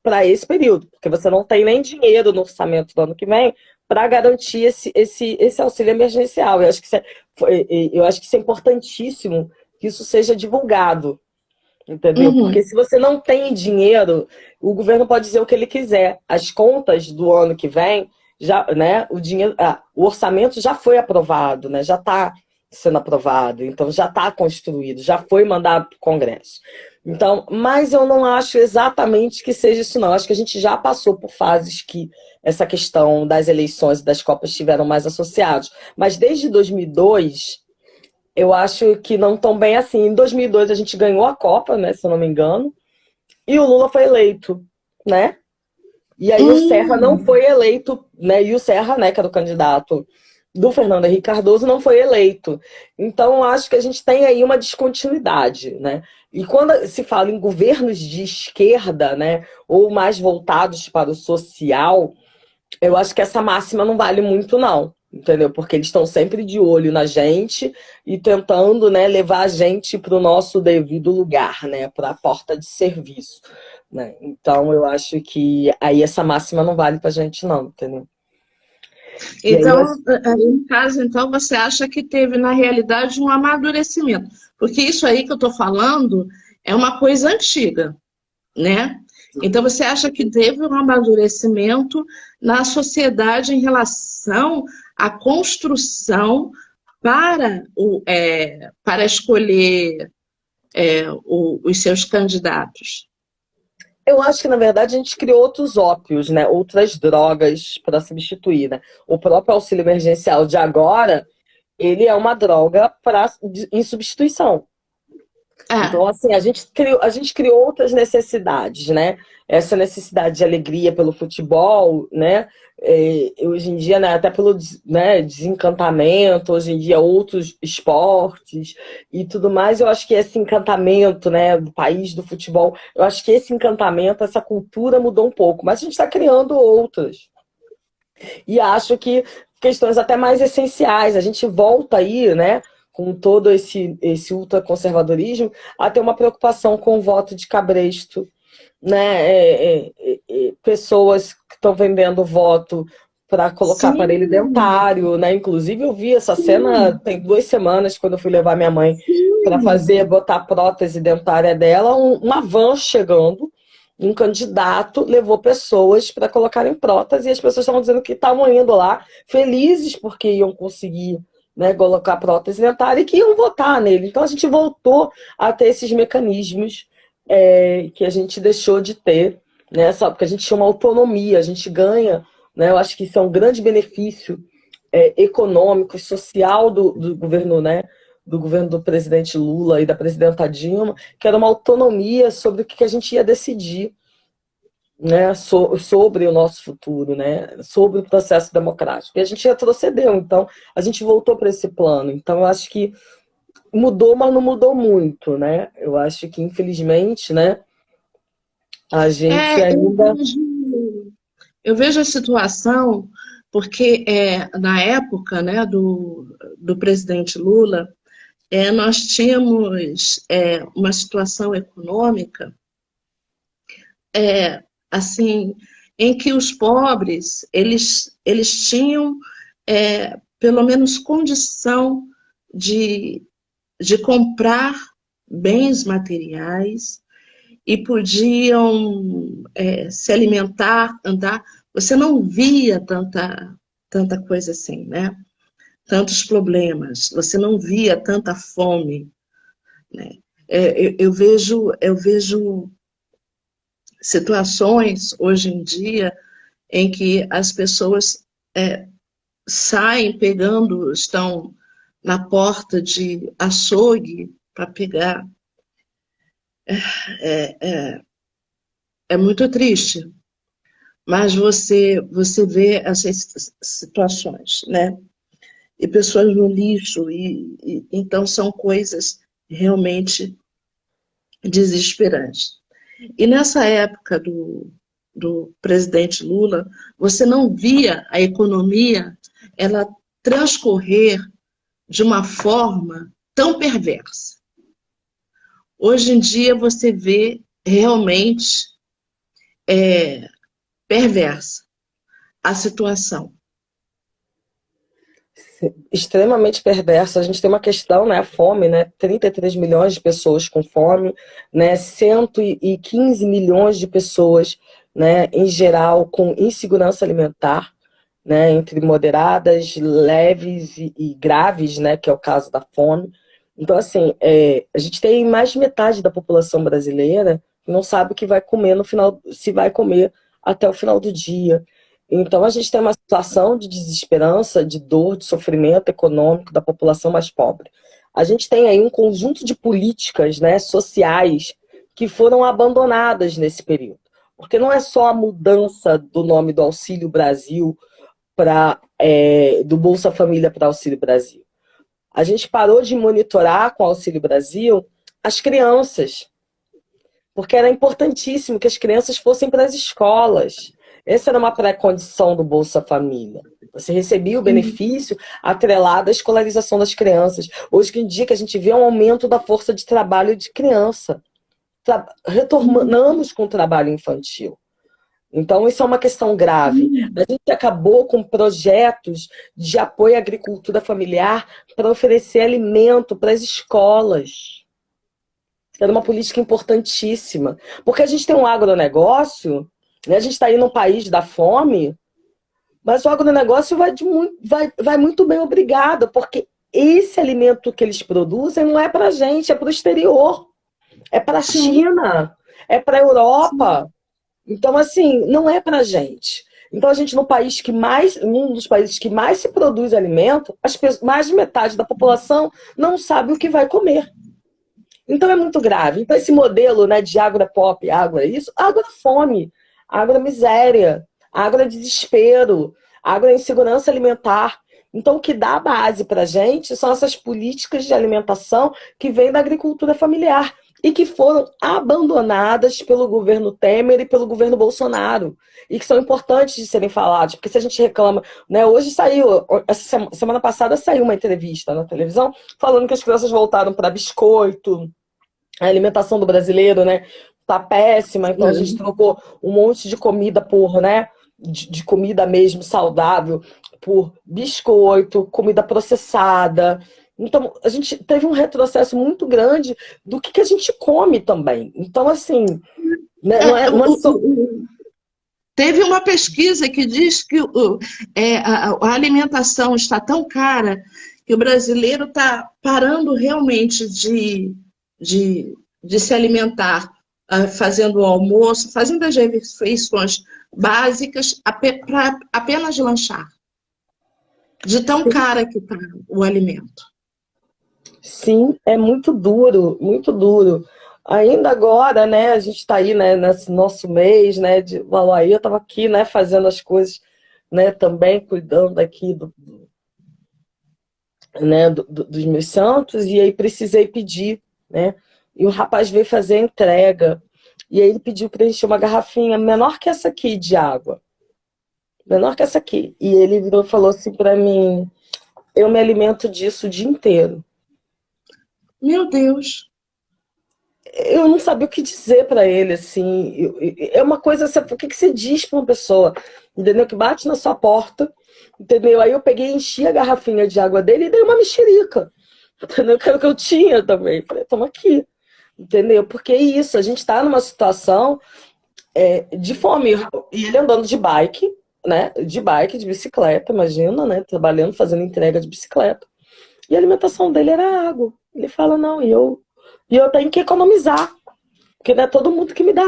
Speaker 2: para esse período, porque você não tem nem dinheiro no orçamento do ano que vem para garantir esse auxílio emergencial. Eu acho que isso é importantíssimo que isso seja divulgado. Entendeu? Porque
Speaker 1: Uhum.
Speaker 2: se você não tem dinheiro, o governo pode dizer o que ele quiser. As contas do ano que vem, já, né, o orçamento já foi aprovado, né, já está sendo aprovado, então já está construído, já foi mandado para o Congresso. Então, mas eu não acho exatamente que seja isso, não. Acho que a gente já passou por fases que essa questão das eleições e das Copas estiveram mais associados. Mas desde 2002 eu acho que não tão bem assim. Em 2002 a gente ganhou a Copa, né, se eu não me engano, e o Lula foi eleito, né? E aí o Serra não foi eleito, né? E o Serra, né, que era o candidato do Fernando Henrique Cardoso, não foi eleito. Então acho que a gente tem aí uma descontinuidade, né? E quando se fala em governos de esquerda, né, ou mais voltados para o social, eu acho que essa máxima não vale muito, não. Entendeu? Porque eles estão sempre de olho na gente e tentando, né, levar a gente para o nosso devido lugar, né, para a porta de serviço. Né? Então, eu acho que aí essa máxima não vale para a gente, não, entendeu? E aí,
Speaker 1: Então, no caso, então, você acha que teve, na realidade, um amadurecimento. Porque isso aí que eu estou falando é uma coisa antiga, né? Então, você acha que teve um amadurecimento na sociedade em relação à construção para escolher os seus candidatos?
Speaker 2: eu acho que, na verdade, a gente criou outros ópios, né? Outras drogas para substituir, né? O próprio auxílio emergencial de agora, ele é uma droga em substituição.
Speaker 1: É,
Speaker 2: Então, assim, a gente criou outras necessidades, né? Essa necessidade de alegria pelo futebol, né? Hoje em dia, né, até pelo, né, desencantamento, hoje em dia outros esportes e tudo mais, eu acho que esse encantamento, né, do país do futebol, eu acho que esse encantamento, essa cultura mudou um pouco, mas a gente está criando outras. E acho que questões até mais essenciais. A gente volta aí, né, com todo esse ultraconservadorismo, a ter uma preocupação com o voto de cabresto, né? Pessoas que estão vendendo voto para colocar aparelho
Speaker 1: sim,
Speaker 2: dentário, né? Inclusive, eu vi essa cena tem 2 semanas, quando eu fui levar minha mãe para botar a prótese dentária dela, uma van chegando, um candidato levou pessoas para colocarem prótese e as pessoas estavam dizendo que estavam indo lá felizes porque iam conseguir, né, colocar prótese dentária e que iam votar nele. Então a gente voltou a ter esses mecanismos que a gente deixou de ter, né, só porque a gente tinha uma autonomia, a gente ganha, né, eu acho que isso é um grande benefício econômico e social do governo, né, do governo do presidente Lula e da presidenta Dilma, que era uma autonomia sobre o que a gente ia decidir, né, sobre o nosso futuro, né, sobre o processo democrático. E a gente retrocedeu, então a gente voltou para esse plano. Então eu acho que mudou, mas não mudou muito, né? Eu acho que infelizmente, né, a gente
Speaker 1: eu
Speaker 2: ainda
Speaker 1: vejo a situação, porque na época, né, do presidente Lula, nós tínhamos uma situação econômica assim, em que os pobres eles tinham pelo menos condição de, de comprar bens materiais e podiam se alimentar, andar. Você não via tanta coisa assim, né? tantos problemas, você não via tanta fome, né? Eu vejo situações hoje em dia em que as pessoas saem pegando, estão na porta de açougue para pegar. É muito triste, mas você vê essas situações, né? E pessoas no lixo, então são coisas realmente desesperantes. E nessa época do presidente Lula, você não via a economia ela transcorrer de uma forma tão perversa. Hoje em dia você vê realmente perversa a situação.
Speaker 2: Extremamente perverso. A gente tem uma questão, né, a fome, né, 33 milhões de pessoas com fome, né, 115 milhões de pessoas, né, em geral, com insegurança alimentar, né, entre moderadas, leves e graves, né, que é o caso da fome. Então, assim, a gente tem mais de metade da população brasileira que não sabe o que vai comer no final, se vai comer até o final do dia. Então, a gente tem uma situação de desesperança, de dor, de sofrimento econômico da população mais pobre. A gente tem aí um conjunto de políticas, né, sociais que foram abandonadas nesse período. Porque não é só a mudança do nome do Auxílio Brasil do Bolsa Família para Auxílio Brasil. A gente parou de monitorar com o Auxílio Brasil as crianças, porque era importantíssimo que as crianças fossem para as escolas. Essa era uma pré-condição do Bolsa Família. Você recebia o benefício atrelado à escolarização das crianças. Hoje em dia que a gente vê um aumento da força de trabalho de criança. Retornamos com o trabalho infantil. Então, isso é uma questão grave. A gente acabou com projetos de apoio à agricultura familiar para oferecer alimento para as escolas. Era uma política importantíssima. Porque a gente tem um agronegócio, né? A gente está aí num país da fome, mas o agronegócio vai muito bem, obrigado, porque esse alimento que eles produzem não é para a gente, é para o exterior. É para a China, é para a Europa. Então, assim, não é pra gente. Então, a gente, um dos países que mais se produz alimento, mais de metade da população não sabe o que vai comer. Então, é muito grave. Então, esse modelo, né, de agro-pop, agro-fome, agro-miséria, agro-desespero, agro-insegurança alimentar. Então, o que dá base pra gente são essas políticas de alimentação que vêm da agricultura familiar e que foram abandonadas pelo governo Temer e pelo governo Bolsonaro, e que são importantes de serem falados, porque se a gente reclama, né, hoje saiu, semana passada saiu uma entrevista na televisão, falando que as crianças voltaram para biscoito, a alimentação do brasileiro, né, tá péssima, então a gente trocou um monte de comida por, né, de comida mesmo saudável, por biscoito, comida processada. Então, a gente teve um retrocesso muito grande do que a gente come também. Então, assim, né, não é só...
Speaker 1: Teve uma pesquisa que diz que a alimentação está tão cara que o brasileiro está parando realmente de se alimentar, fazendo o almoço, fazendo as refeições básicas para apenas lanchar. De tão cara que está o alimento.
Speaker 2: Sim, é muito duro, muito duro. Ainda agora, né, a gente está aí, né, nesse nosso mês, né, de Valoaí, eu estava aqui, né, fazendo as coisas, né, também cuidando aqui dos meus santos, e aí precisei pedir, né, e o rapaz veio fazer a entrega, e aí ele pediu para encher uma garrafinha menor que essa aqui de água, menor que essa aqui, e ele virou e falou assim para mim, eu me alimento disso o dia inteiro.
Speaker 1: Meu Deus!
Speaker 2: Eu não sabia o que dizer para ele, assim. É uma coisa, o que você diz para uma pessoa, entendeu? Que bate na sua porta, entendeu? Aí eu peguei, enchi a garrafinha de água dele e dei uma mexerica, entendeu? Que era o que eu tinha também. Falei, toma aqui, entendeu? Porque é isso, a gente está numa situação de fome. E ele andando de bike, né, de bike, de bicicleta, imagina, né, trabalhando, fazendo entrega de bicicleta. E a alimentação dele era água. Ele fala, não, e eu tenho que economizar, porque não é todo mundo que me dá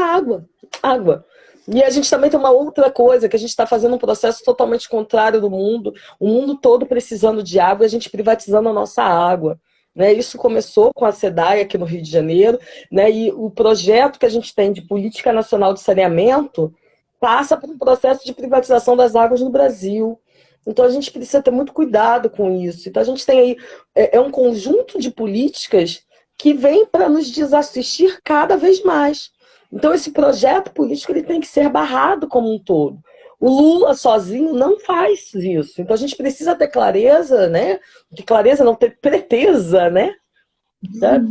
Speaker 2: água. E a gente também tem uma outra coisa, que a gente está fazendo um processo totalmente contrário do mundo, o mundo todo precisando de água e a gente privatizando a nossa água. Né? Isso começou com a SEDAI aqui no Rio de Janeiro, né? E o projeto que a gente tem de Política Nacional de Saneamento passa por um processo de privatização das águas no Brasil. Então a gente precisa ter muito cuidado com isso. Então a gente tem aí um conjunto de políticas que vem para nos desassistir cada vez mais. Então esse projeto político ele tem que ser barrado como um todo. O Lula sozinho não faz isso. Então a gente precisa ter clareza, né? De clareza não ter preteza, né?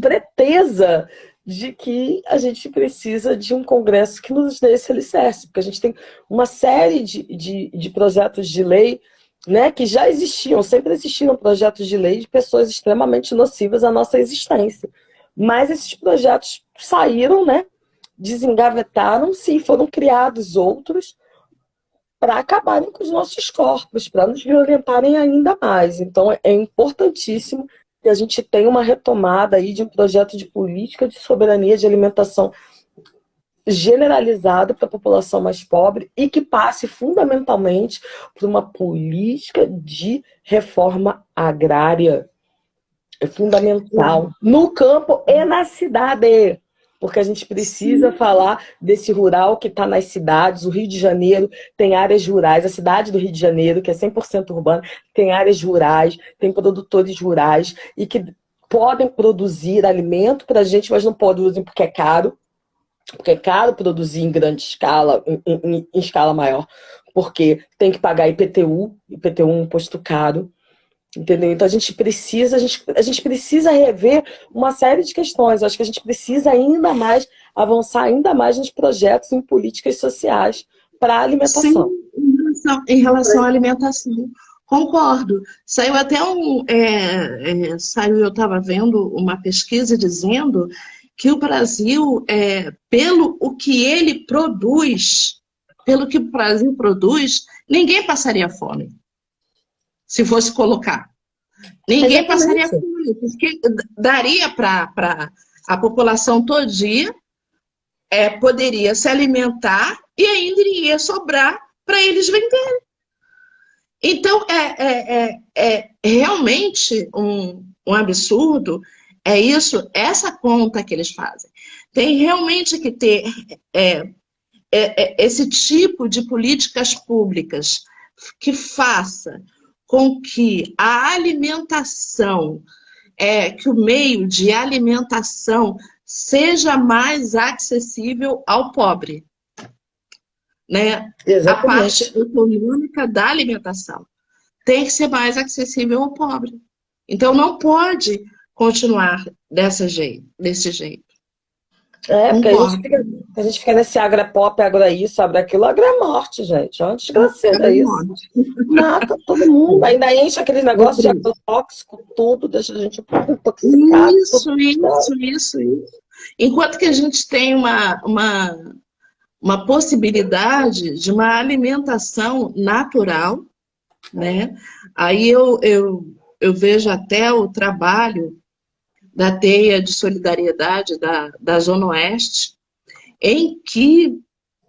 Speaker 2: Preteza de que a gente precisa de um Congresso que nos dê esse alicerce, porque a gente tem uma série de projetos de lei, né, que já existiam, sempre existiram projetos de lei de pessoas extremamente nocivas à nossa existência. Mas esses projetos saíram, né, desengavetaram-se e foram criados outros para acabarem com os nossos corpos, para nos violentarem ainda mais. Então é importantíssimo que a gente tenha uma retomada aí de um projeto de política de soberania de alimentação generalizado para a população mais pobre e que passe fundamentalmente por uma política de reforma agrária. É fundamental. No campo e na cidade. Porque a gente precisa falar desse rural que está nas cidades. O Rio de Janeiro tem áreas rurais. A cidade do Rio de Janeiro, que é 100% urbana, tem áreas rurais, tem produtores rurais e que podem produzir alimento para a gente, mas não produzem porque é caro. Porque é caro produzir em grande escala, em escala maior, porque tem que pagar IPTU é um imposto caro, entendeu? Então a gente precisa rever uma série de questões. Acho que a gente precisa ainda mais avançar ainda mais nos projetos em políticas sociais para a alimentação.
Speaker 1: Sim, em relação à alimentação. Concordo. Saiu até eu estava vendo uma pesquisa dizendo que o Brasil, pelo que ele produz, pelo que o Brasil produz, ninguém passaria fome, se fosse colocar. Ninguém passaria fome, porque daria para a população todinha, poderia se alimentar e ainda iria sobrar para eles venderem. Então, é realmente um absurdo. É isso, essa conta que eles fazem. Tem realmente que ter esse tipo de políticas públicas que faça com que a alimentação, que o meio de alimentação seja mais acessível ao pobre. Né? A parte econômica da alimentação tem que ser mais acessível ao pobre. Então, não pode continuar desse jeito.
Speaker 2: Porque a gente fica nesse agro-pop, agro-isso, agro-aquilo, agro-morte, gente. É uma desgraceira isso. Mata todo mundo. Ainda enche aquele negócio de agrotóxico, tudo, deixa a gente um pouco intoxicado.
Speaker 1: Isso. Enquanto que a gente tem uma possibilidade de uma alimentação natural, né? Aí eu vejo até o trabalho da Teia de Solidariedade da Zona Oeste, em que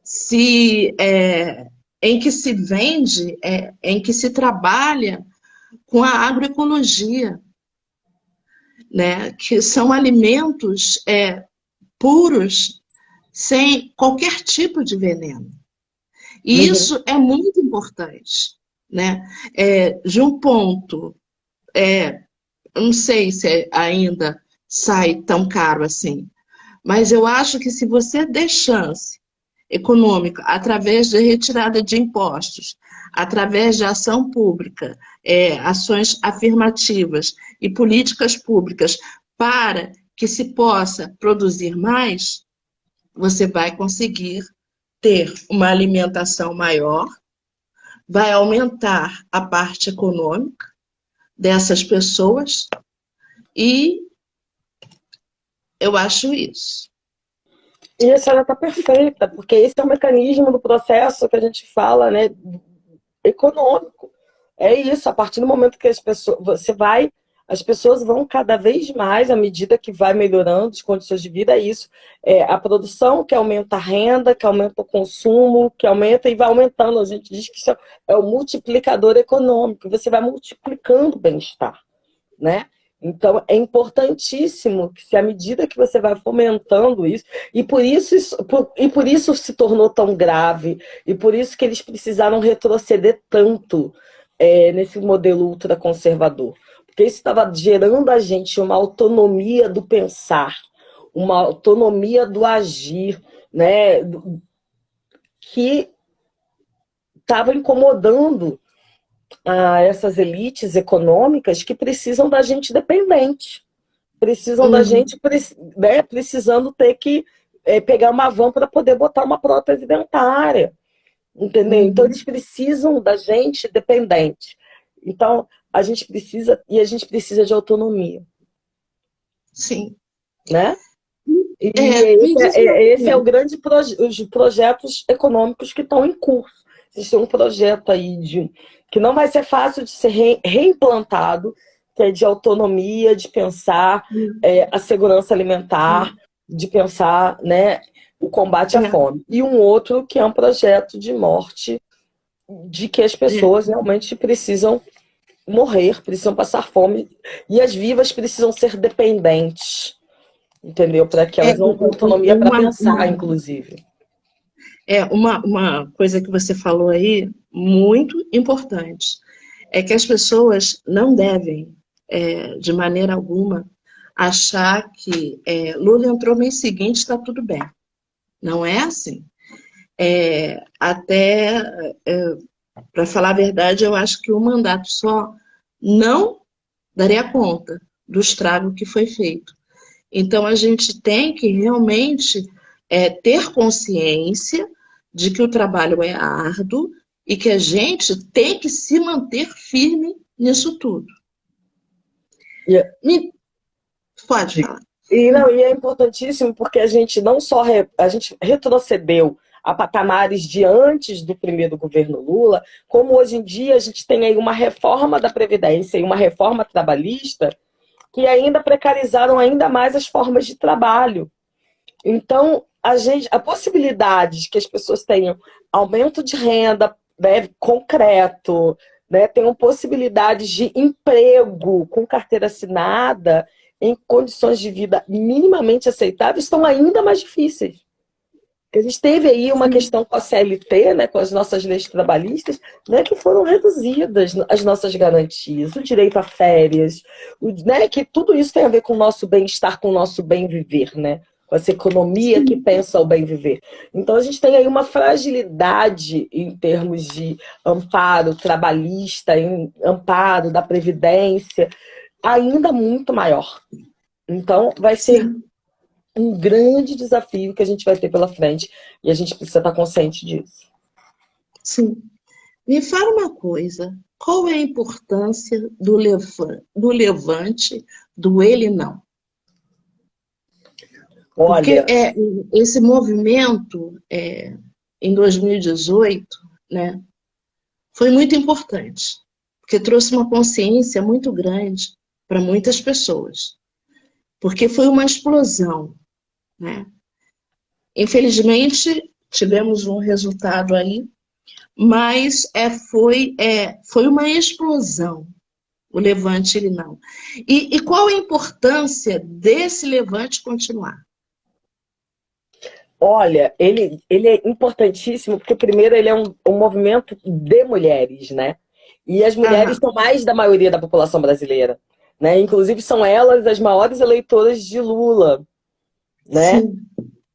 Speaker 1: se vende, em que se trabalha com a agroecologia, né? Que são alimentos puros, sem qualquer tipo de veneno. E isso é muito importante, né? De um ponto, eu não sei se ainda sai tão caro assim, mas eu acho que se você der chance econômica através de retirada de impostos, através de ação pública, ações afirmativas e políticas públicas para que se possa produzir mais, você vai conseguir ter uma alimentação maior, vai aumentar a parte econômica dessas pessoas e eu acho isso.
Speaker 2: E a senhora está perfeita, porque esse é o mecanismo do processo que a gente fala, né, econômico. É isso, a partir do momento que as pessoas vão cada vez mais, à medida que vai melhorando as condições de vida, é isso. É a produção que aumenta a renda, que aumenta o consumo, que aumenta e vai aumentando. A gente diz que isso é o multiplicador econômico, você vai multiplicando o bem-estar, né? Então, é importantíssimo que, se à medida que você vai fomentando isso, e por isso se tornou tão grave, e por isso que eles precisaram retroceder tanto nesse modelo ultraconservador. Porque isso estava gerando a gente uma autonomia do pensar, uma autonomia do agir, né? Que estava incomodando essas elites econômicas que precisam da gente dependente. Precisam da gente, né, precisando ter que pegar uma van para poder botar uma prótese dentária. Entendeu? Então, eles precisam da gente dependente. Então, a gente precisa de autonomia.
Speaker 1: Sim.
Speaker 2: Né? Esse é o grande os projetos econômicos que estão em curso. Existe um projeto aí que não vai ser fácil de ser reimplantado, que é de autonomia, de pensar a segurança alimentar, de pensar, né, o combate à fome. E um outro que é um projeto de morte, de que as pessoas realmente precisam morrer, precisam passar fome, e as vivas precisam ser dependentes, entendeu? Para que elas não tenham autonomia para pensar, inclusive.
Speaker 1: Uma coisa que você falou aí, muito importante, é que as pessoas não devem, de maneira alguma, achar que Lula entrou mês seguinte, está tudo bem. Não é assim. Para falar a verdade, eu acho que um mandato só não daria conta do estrago que foi feito. Então, a gente tem que realmente ter consciência de que o trabalho é árduo e que a gente tem que se manter firme nisso tudo. Pode falar.
Speaker 2: E é importantíssimo porque a gente não só a gente retrocedeu a patamares de antes do primeiro governo Lula, como hoje em dia a gente tem aí uma reforma da Previdência e uma reforma trabalhista que ainda precarizaram ainda mais as formas de trabalho. Então, a possibilidade de que as pessoas tenham aumento de renda, né, concreto, né, tenham possibilidades de emprego com carteira assinada em condições de vida minimamente aceitáveis estão ainda mais difíceis. A gente teve aí uma questão com a CLT, né, com as nossas leis trabalhistas, né, que foram reduzidas as nossas garantias, o direito a férias, né, que tudo isso tem a ver com o nosso bem-estar, com o nosso bem-viver, né, com essa economia que pensa o bem-viver. Então, a gente tem aí uma fragilidade em termos de amparo trabalhista, em amparo da Previdência, ainda muito maior. Então, vai ser um grande desafio que a gente vai ter pela frente e a gente precisa estar consciente disso.
Speaker 1: Sim. Me fala uma coisa, qual é a importância do levante, do ele não?
Speaker 2: Olha,
Speaker 1: porque esse movimento em 2018, né, foi muito importante, porque trouxe uma consciência muito grande para muitas pessoas, porque foi uma explosão, né? Infelizmente, tivemos um resultado aí, mas foi uma explosão, o levante ele não. E qual a importância desse levante continuar?
Speaker 2: Olha, ele é importantíssimo, porque primeiro ele é um movimento de mulheres, né? E as mulheres são mais da maioria da população brasileira, né? Inclusive são elas as maiores eleitoras de Lula, né?
Speaker 1: Sim.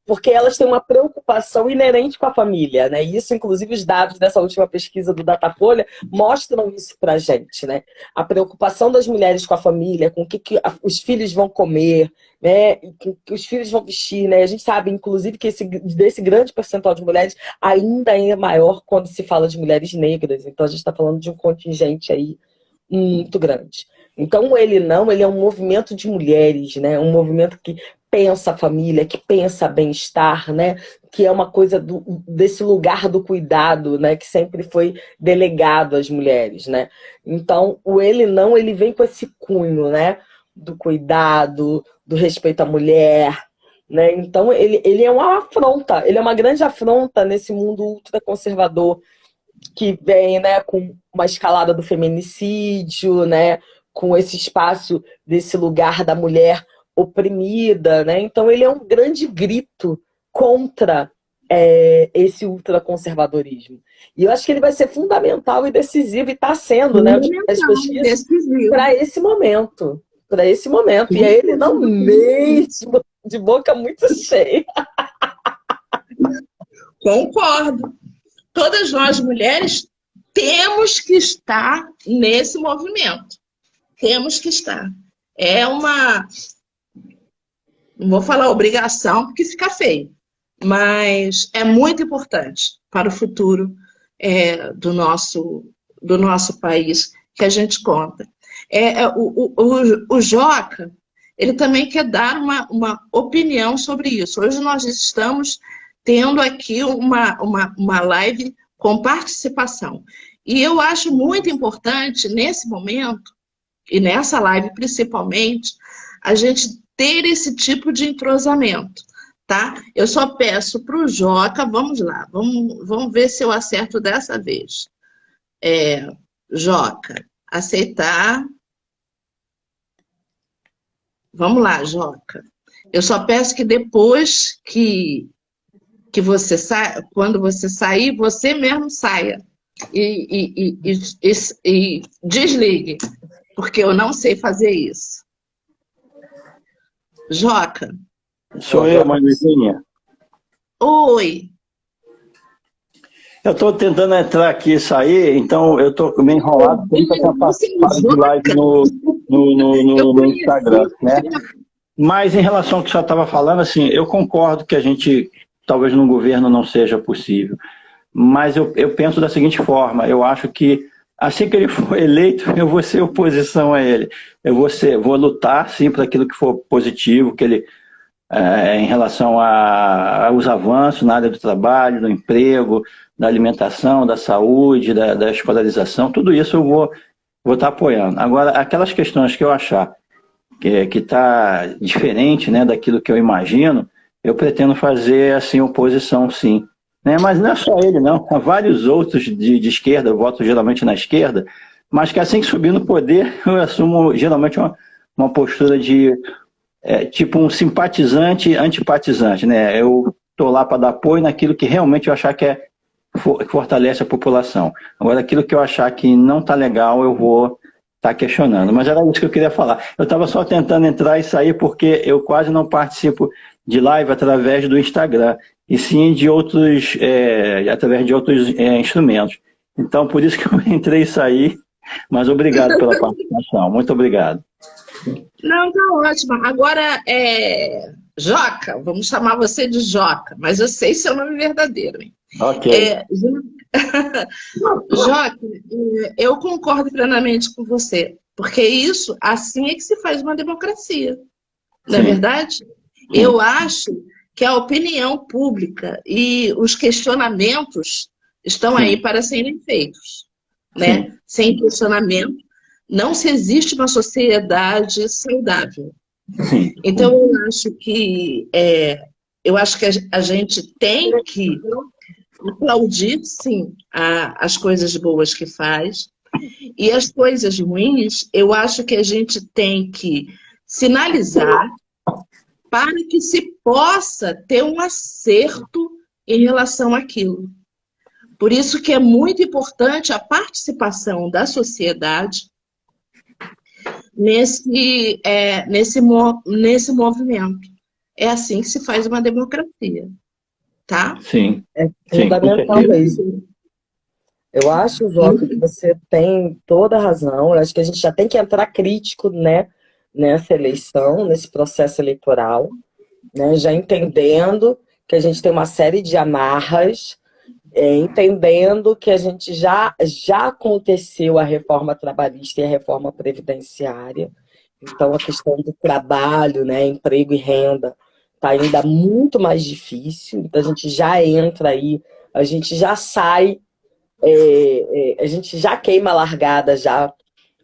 Speaker 2: Porque elas têm uma preocupação inerente com a família, né? E isso, inclusive, os dados dessa última pesquisa do Datafolha mostram isso pra gente, né? A preocupação das mulheres com a família, com o que os filhos vão comer, né? Com o que os filhos vão vestir, né? A gente sabe, inclusive, que desse grande percentual de mulheres ainda é maior quando se fala de mulheres negras. Então, a gente está falando de um contingente aí muito grande. Então, ele é um movimento de mulheres, né? Um movimento que pensa a família, que pensa bem-estar, né? Que é uma coisa desse lugar do cuidado, né? Que sempre foi delegado às mulheres, né? Então, o Ele Não, ele vem com esse cunho, né? Do cuidado, do respeito à mulher, né? Então, ele é uma afronta, ele é uma grande afronta nesse mundo ultraconservador que vem, né, com uma escalada do feminicídio, né? Com esse espaço desse lugar da mulher oprimida, né? Então ele é um grande grito contra esse ultraconservadorismo. E eu acho que ele vai ser fundamental e decisivo, e está sendo, né, as pesquisas para esse momento. Para esse momento. E é Ele Não mesmo, de boca muito cheia.
Speaker 1: Concordo. Todas nós, mulheres, temos que estar nesse movimento. Temos que estar. É uma... Não vou falar obrigação, porque fica feio. Mas é muito importante para o futuro do nosso país que a gente conta. O Joca, ele também quer dar uma opinião sobre isso. Hoje nós estamos tendo aqui uma live com participação. E eu acho muito importante, nesse momento, e nessa live principalmente, a gente ter esse tipo de entrosamento, tá? Eu só peço para o Joca, vamos lá, vamos ver se eu acerto dessa vez. Joca, aceitar. Vamos lá, Joca. Eu só peço que depois que você saia, quando você sair, você mesmo saia e desligue, porque eu não sei fazer isso. Joca.
Speaker 4: Sou eu, Marizinha.
Speaker 1: Oi.
Speaker 4: Eu estou tentando entrar aqui e sair, então eu estou meio enrolado, porque eu estou participando de live no Instagram, né? Mas em relação ao que você estava falando, assim, eu concordo que a gente, talvez no governo não seja possível, mas eu penso da seguinte forma, eu acho que assim que ele for eleito, eu vou ser oposição a ele. Eu vou lutar, sim, por aquilo que for positivo, que ele, em relação aos avanços na área do trabalho, do emprego, da alimentação, da saúde, da escolarização, tudo isso eu vou estar apoiando. Agora, aquelas questões que eu achar que está diferente, né, daquilo que eu imagino, eu pretendo fazer assim oposição, sim. Né? Mas não é só ele, não. Há vários outros de esquerda, eu voto geralmente na esquerda, mas que assim que subir no poder, eu assumo geralmente uma postura de tipo um simpatizante, antipatizante. Né? Eu estou lá para dar apoio naquilo que realmente eu achar que fortalece a população. Agora, aquilo que eu achar que não está legal, eu vou estar questionando. Mas era isso que eu queria falar. Eu estava só tentando entrar e sair porque eu quase não participo de live através do Instagram, e sim de outros, através de outros instrumentos. Então, por isso que eu entrei e saí, mas obrigado pela participação. Muito obrigado.
Speaker 1: Não, tá ótimo. Agora, Joca, vamos chamar você de Joca, mas eu sei seu nome verdadeiro, hein?
Speaker 4: Ok.
Speaker 1: Joca, eu concordo plenamente com você, porque isso, assim é que se faz uma democracia, não é verdade? Sim. Eu acho que a opinião pública e os questionamentos estão aí para serem feitos, né? Sem questionamento, não se existe uma sociedade saudável.
Speaker 4: Sim.
Speaker 1: Então, eu acho que a gente tem que aplaudir, sim, as coisas boas que faz, e as coisas ruins, eu acho que a gente tem que sinalizar para que se possa ter um acerto em relação àquilo. Por isso que é muito importante a participação da sociedade nesse movimento. É assim que se faz uma democracia, tá?
Speaker 4: Sim.
Speaker 2: É fundamental mesmo. Eu acho, Joca, que você tem toda a razão. Eu acho que a gente já tem que entrar crítico, né, nessa eleição, nesse processo eleitoral, né, já entendendo que a gente tem uma série de amarras, entendendo que a gente já aconteceu a reforma trabalhista e a reforma previdenciária. Então, a questão do trabalho, né, emprego e renda, tá ainda muito mais difícil, então a gente já entra aí, a gente já sai, a gente já queima a largada, já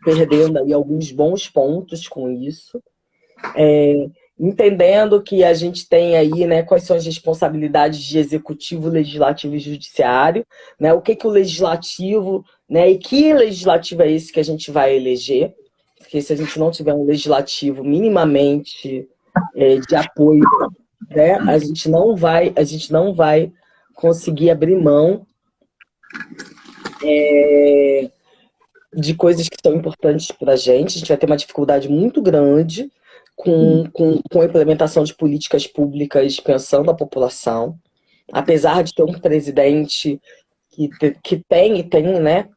Speaker 2: perdendo aí alguns bons pontos com isso, entendendo que a gente tem aí, né, quais são as responsabilidades de executivo, legislativo e judiciário, né, o que o legislativo, né, e que legislativo é esse que a gente vai eleger, porque se a gente não tiver um legislativo minimamente de apoio, né, a gente não vai conseguir abrir mão de coisas que são importantes para a gente vai ter uma dificuldade muito grande com a implementação de políticas públicas pensando a população, apesar de ter um presidente que tem, né,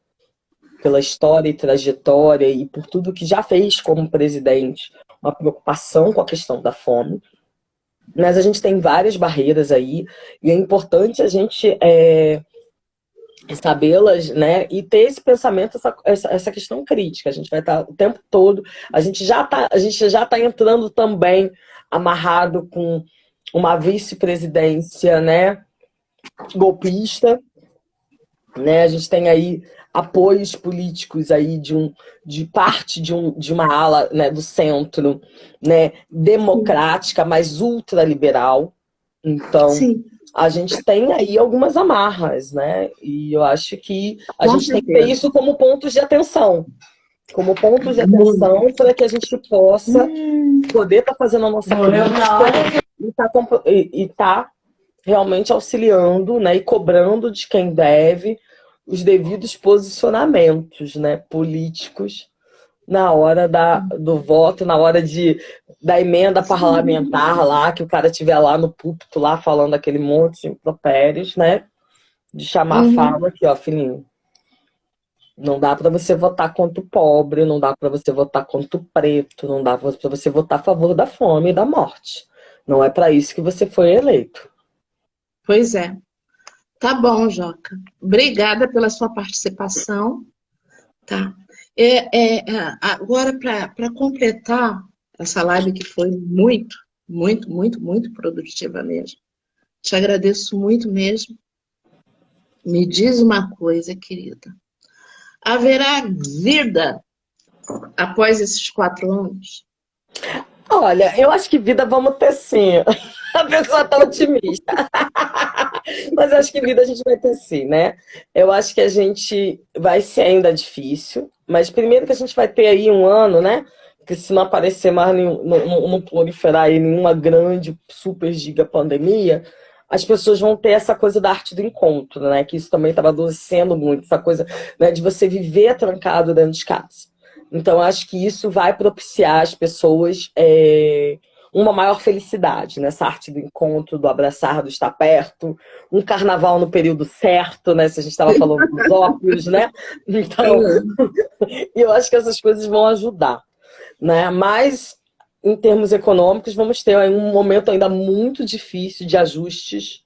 Speaker 2: pela história e trajetória e por tudo que já fez como presidente, uma preocupação com a questão da fome. Mas a gente tem várias barreiras aí, e é importante a gente sabê-las, né, e ter esse pensamento, essa questão crítica. A gente vai estar o tempo todo, a gente já está entrando também amarrado com uma vice-presidência, né, golpista, né, a gente tem aí apoios políticos aí de parte de uma ala, né, do centro, né, democrática, mas ultraliberal. Então, sim, a gente tem aí algumas amarras, né? E eu acho que a gente tem que ter isso como pontos de atenção. Como pontos de atenção para que a gente possa poder estar fazendo a nossa crítica e tá realmente auxiliando, né? E cobrando de quem deve os devidos posicionamentos, né, políticos na hora do voto, na hora da emenda parlamentar lá, que o cara estiver lá no púlpito lá falando aquele monte de impropérios, né? De chamar a fala aqui, ó, filhinho. Não dá para você votar contra o pobre, não dá para você votar contra o preto, não dá para você votar a favor da fome e da morte. Não é para isso que você foi eleito.
Speaker 1: Pois é. Tá bom, Joca. Obrigada pela sua participação. Tá. Agora, para completar essa live que foi muito, muito, muito, muito produtiva mesmo, te agradeço muito mesmo. Me diz uma coisa, querida. Haverá vida após esses 4 anos?
Speaker 2: Olha, eu acho que vida vamos ter sim. A pessoa tá otimista. Mas acho que vida a gente vai ter sim, né? Eu acho que a gente vai ser ainda difícil, mas primeiro que a gente vai ter aí um ano, né? Porque se não aparecer mais, não proliferar aí nenhuma grande, super giga pandemia, as pessoas vão ter essa coisa da arte do encontro, né? Que isso também estava adoecendo muito, essa coisa, né, de você viver trancado dentro de casa. Então, acho que isso vai propiciar às pessoas uma maior felicidade nessa arte do encontro, do abraçar, do estar perto, um carnaval no período certo, né? Se a gente estava falando dos óculos, né? Então, eu acho que essas coisas vão ajudar, né? Mas, em termos econômicos, vamos ter aí um momento ainda muito difícil de ajustes.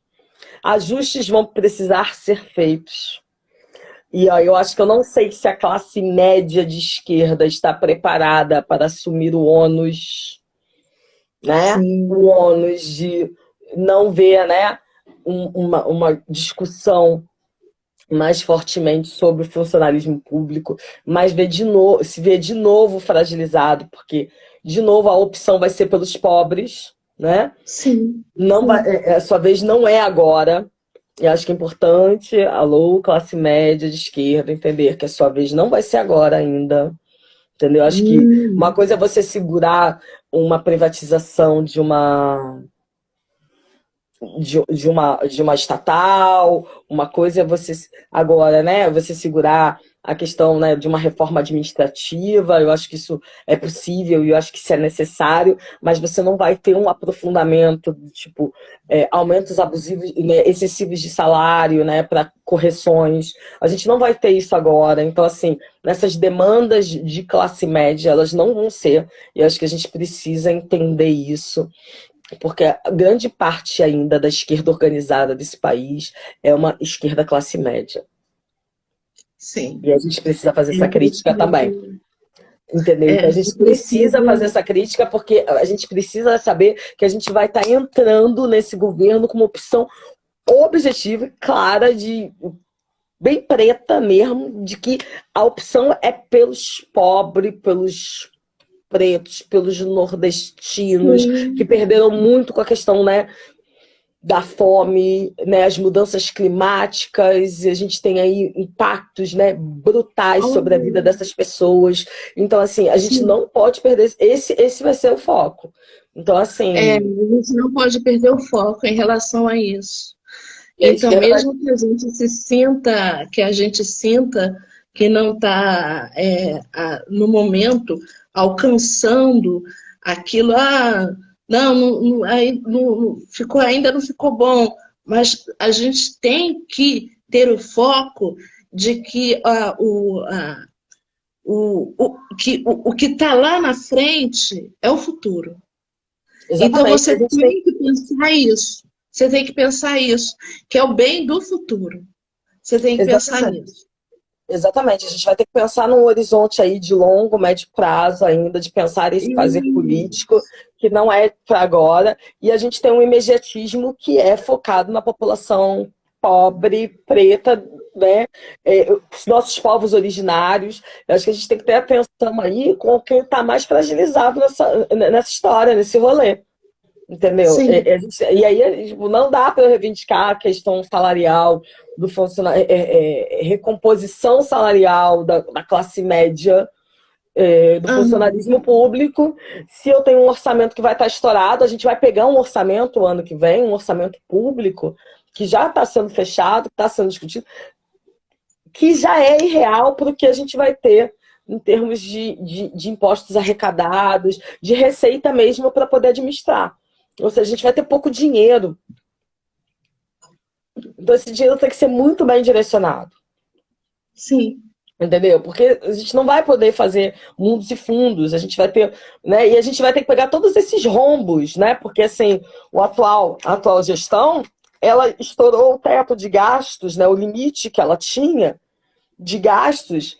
Speaker 2: Ajustes vão precisar ser feitos. E ó, eu acho que eu não sei se a classe média de esquerda está preparada para assumir o ônus, né? Sim. O ônus de não ver, né, uma discussão mais fortemente sobre o funcionalismo público, mas se ver de novo fragilizado, porque, de novo, a opção vai ser pelos pobres, né? Sim. Não vai, a sua vez não é agora. Eu acho que é importante, alô, classe média de esquerda, entender que a sua vez não vai ser agora ainda. Entendeu? Acho que uma coisa é você segurar uma privatização de uma estatal, uma coisa é você agora, né, você segurar a questão, né, de uma reforma administrativa. Eu acho que isso é possível e eu acho que isso é necessário, mas você não vai ter um aprofundamento tipo aumentos abusivos, né, excessivos de salário, né, para correções. A gente não vai ter isso agora. Então, assim, nessas demandas de classe média, elas não vão ser, e eu acho que a gente precisa entender isso, porque a grande parte ainda da esquerda organizada desse país é uma esquerda classe média. Sim. E a gente precisa fazer essa crítica também. Entendeu? Então a gente precisa fazer essa crítica, porque a gente precisa saber que a gente vai estar entrando nesse governo com uma opção objetiva, clara, bem preta mesmo, de que a opção é pelos pobres, pelos pretos, pelos nordestinos, que perderam muito com a questão, né, da fome, né, as mudanças climáticas, a gente tem aí impactos, né, brutais sobre a vida dessas pessoas. Então, assim, a gente não pode perder, esse vai ser o foco. Então, assim...
Speaker 1: a gente não pode perder o foco em relação a isso. Então, mesmo que a gente sinta que não está, no momento, alcançando aquilo, ainda não ficou bom, mas a gente tem que ter o foco de que o que está lá na frente é o futuro. Exatamente. Então você tem que pensar isso. Você tem que pensar isso, que é o bem do futuro. Você tem que pensar nisso.
Speaker 2: Exatamente, a gente vai ter que pensar num horizonte aí de longo, médio prazo ainda, de pensar em fazer político, que não é para agora, e a gente tem um imediatismo que é focado na população pobre, preta, né? Os nossos povos originários. Eu acho que a gente tem que ter atenção aí com quem está mais fragilizado nessa história, nesse rolê. Entendeu? E aí não dá para reivindicar a questão salarial do funcionário, recomposição salarial da classe média, do funcionalismo público, se eu tenho um orçamento que vai estar estourado. A gente vai pegar um orçamento o ano que vem, um orçamento público, que já está sendo fechado, está sendo discutido, que já é irreal para o que a gente vai ter em termos de impostos arrecadados, de receita mesmo para poder administrar. Ou seja, a gente vai ter pouco dinheiro. Então, esse dinheiro tem que ser muito bem direcionado.
Speaker 1: Sim.
Speaker 2: Entendeu? Porque a gente não vai poder fazer mundos e fundos. A gente vai ter, né? E a gente vai ter que pegar todos esses rombos, né? Porque, assim, a atual gestão, ela estourou o teto de gastos, né? O limite que ela tinha de gastos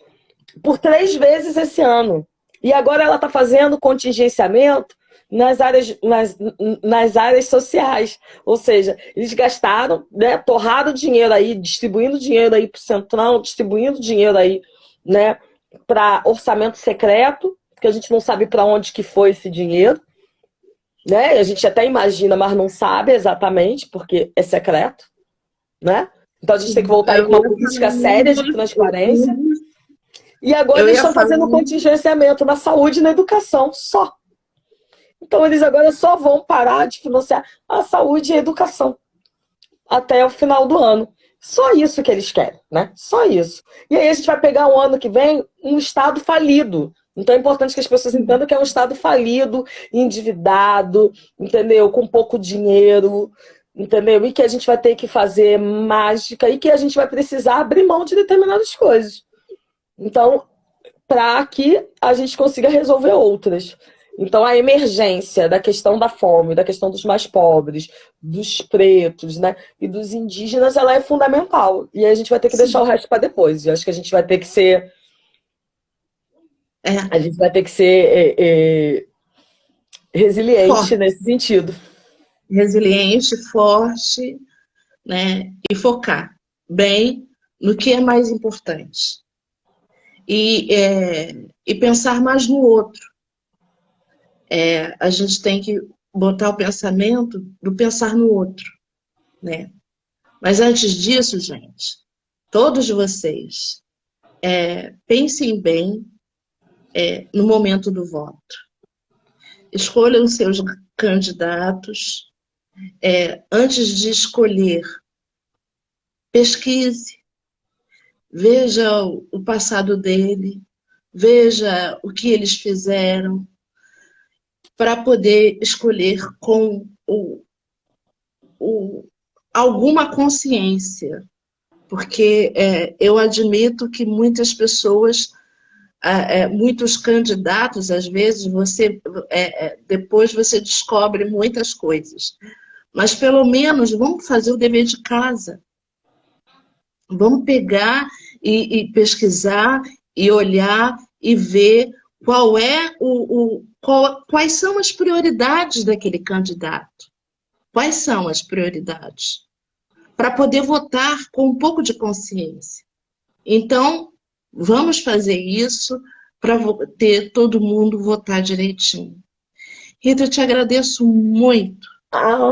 Speaker 2: por 3 vezes esse ano. E agora ela está fazendo contingenciamento nas áreas sociais. Ou seja, eles gastaram, né, torraram dinheiro aí, distribuindo dinheiro aí para o Centrão, distribuindo dinheiro aí, né, para orçamento secreto, que a gente não sabe para onde que foi esse dinheiro, né? A gente até imagina, mas não sabe exatamente, porque é secreto, né? Então a gente tem que voltar aí com uma política séria de transparência. E agora eles estão fazendo contingenciamento na saúde e na educação, só. Então, eles agora só vão parar de financiar a saúde e a educação até o final do ano. Só isso que eles querem, né? Só isso. E aí a gente vai pegar o ano que vem um Estado falido. Então é importante que as pessoas entendam que é um Estado falido, endividado, entendeu? Com pouco dinheiro, entendeu? E que a gente vai ter que fazer mágica e que a gente vai precisar abrir mão de determinadas coisas. Então, para que a gente consiga resolver outras. Então, a emergência da questão da fome, da questão dos mais pobres, dos pretos, né, e dos indígenas, ela é fundamental. E aí a gente vai ter que deixar o resto para depois. Eu acho que a gente vai ter que ser... A gente vai ter que ser resiliente forte. Nesse sentido.
Speaker 1: Resiliente, forte, né, e focar bem no que é mais importante. E pensar mais no outro. A gente tem que botar o pensamento do pensar no outro, né? Mas antes disso, gente, todos vocês pensem bem no momento do voto. Escolham seus candidatos. Antes de escolher, pesquise, veja o passado dele, veja o que eles fizeram, para poder escolher com alguma consciência. Porque eu admito que muitas pessoas, muitos candidatos, às vezes, depois você descobre muitas coisas. Mas, pelo menos, vamos fazer o dever de casa. Vamos pegar e pesquisar, e olhar, e ver quais são as prioridades daquele candidato. Quais são as prioridades? Para poder votar com um pouco de consciência. Então, vamos fazer isso para ter todo mundo votar direitinho. Rita, eu te agradeço muito.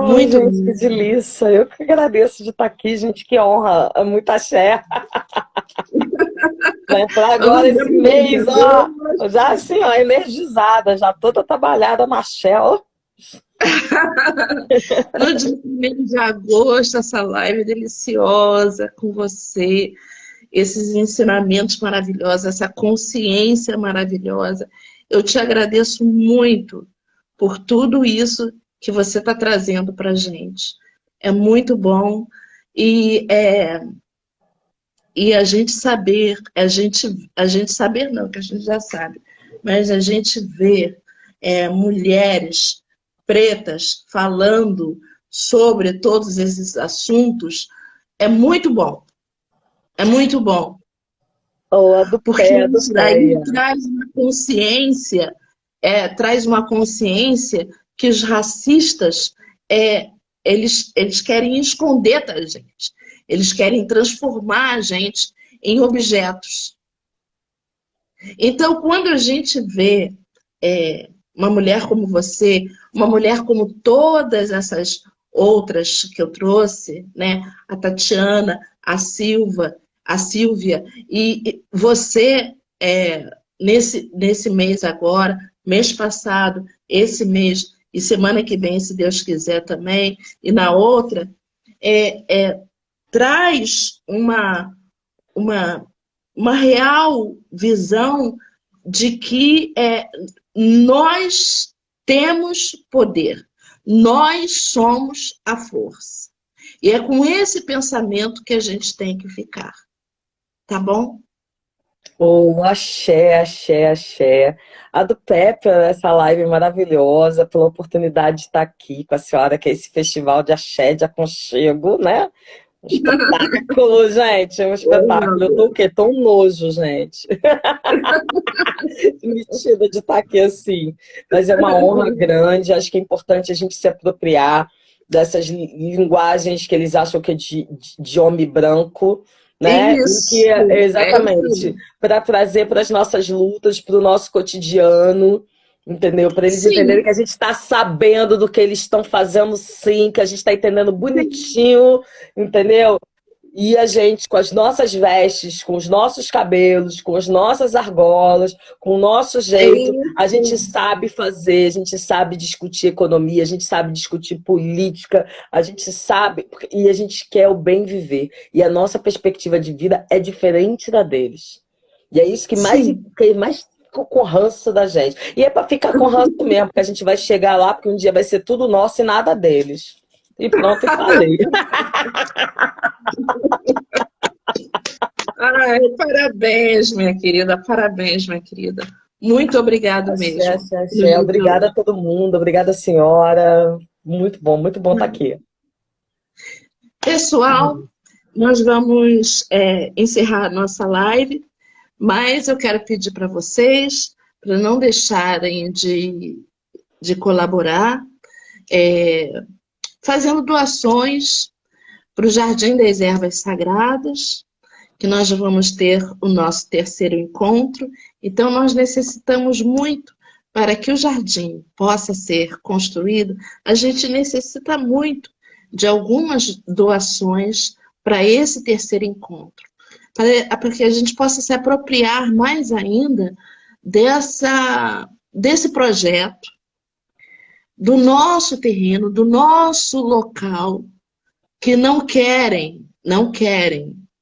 Speaker 1: Muito,
Speaker 2: gente, que
Speaker 1: muito.
Speaker 2: delícia. Eu que agradeço de estar aqui, gente, que honra. Muito axé. Vai entrar agora esse mês, ó. Já assim, ó, energizada, já toda trabalhada na axé, ó.
Speaker 1: No dia 1º de agosto, essa live deliciosa com você, esses ensinamentos maravilhosos, essa consciência maravilhosa. Eu te agradeço muito por tudo isso que você está trazendo para a gente. É muito bom e a gente saber, a gente saber não, que a gente já sabe, mas a gente ver mulheres pretas falando sobre todos esses assuntos é muito bom. É muito bom. Porque isso daí traz uma consciência que os racistas eles querem esconder da gente. Eles querem transformar a gente em objetos. Então, quando a gente vê uma mulher como você, uma mulher como todas essas outras que eu trouxe, né? A Tatiana, a Silvia, e você, nesse mês agora, mês passado, esse mês, e semana que vem, se Deus quiser também, e na outra, traz uma real visão de que nós temos poder, nós somos a força. E é com esse pensamento que a gente tem que ficar. Tá bom?
Speaker 2: Axé, axé, axé. A do Pepe, essa live maravilhosa, pela oportunidade de estar aqui com a senhora, que é esse festival de axé, de aconchego, né? Um espetáculo, gente, um espetáculo. Eu tô o quê? Tô um nojo, gente. Metida de estar aqui assim. Mas é uma honra grande, acho que é importante a gente se apropriar dessas linguagens que eles acham que é de homem branco, né?
Speaker 1: Isso.
Speaker 2: Que exatamente, para trazer para as nossas lutas, para o nosso cotidiano, entendeu? Para eles entenderem que a gente está sabendo do que eles estão fazendo, sim, que a gente está entendendo bonitinho, entendeu? E a gente, com as nossas vestes, com os nossos cabelos, com as nossas argolas, com o nosso jeito, a gente sabe fazer, a gente sabe discutir economia, a gente sabe discutir política, a gente sabe, e a gente quer o bem viver. E a nossa perspectiva de vida é diferente da deles. E é isso que mais fica com ranço da gente. E é para ficar com ranço mesmo, porque a gente vai chegar lá, porque um dia vai ser tudo nosso e nada deles. E pronto, e falei.
Speaker 1: Ai, parabéns, minha querida. Parabéns, minha querida. Muito obrigada mesmo.
Speaker 2: Obrigada a todo mundo. Obrigada, senhora. Muito bom estar aqui.
Speaker 1: Pessoal, nós vamos encerrar a nossa live, mas eu quero pedir para vocês, para não deixarem de colaborar, fazendo doações para o Jardim das Ervas Sagradas, que nós já vamos ter o nosso 3º encontro. Então, nós necessitamos muito para que o jardim possa ser construído. A gente necessita muito de algumas doações para esse 3º encontro, para que a gente possa se apropriar mais ainda desse projeto, do nosso terreno, do nosso local, que não querem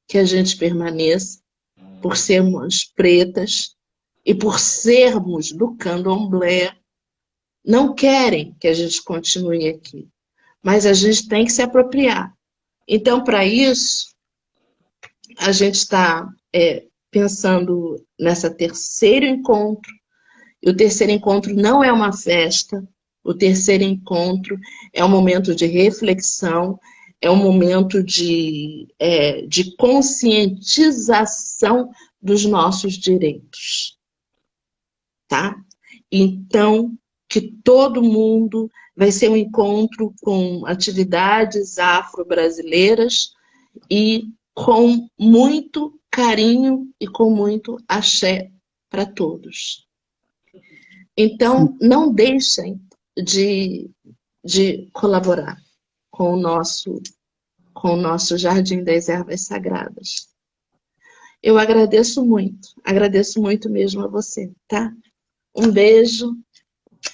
Speaker 1: que a gente permaneça por sermos pretas e por sermos do candomblé. Não querem que a gente continue aqui, mas a gente tem que se apropriar. Então, para isso, a gente está pensando nessa 3º encontro. E o 3º encontro não é uma festa, o 3º encontro é um momento de reflexão, é um momento de conscientização dos nossos direitos. tá? Então, que todo mundo vai ser um encontro com atividades afro-brasileiras e com muito carinho e com muito axé para todos. Então, não deixem de colaborar com o nosso Jardim das Ervas Sagradas. Eu agradeço muito mesmo a você, tá? Um beijo.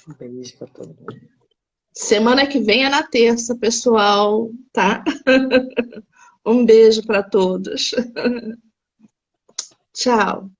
Speaker 2: Um beijo para todo mundo.
Speaker 1: Semana que vem é na terça, pessoal, tá? Um beijo para todos. Tchau.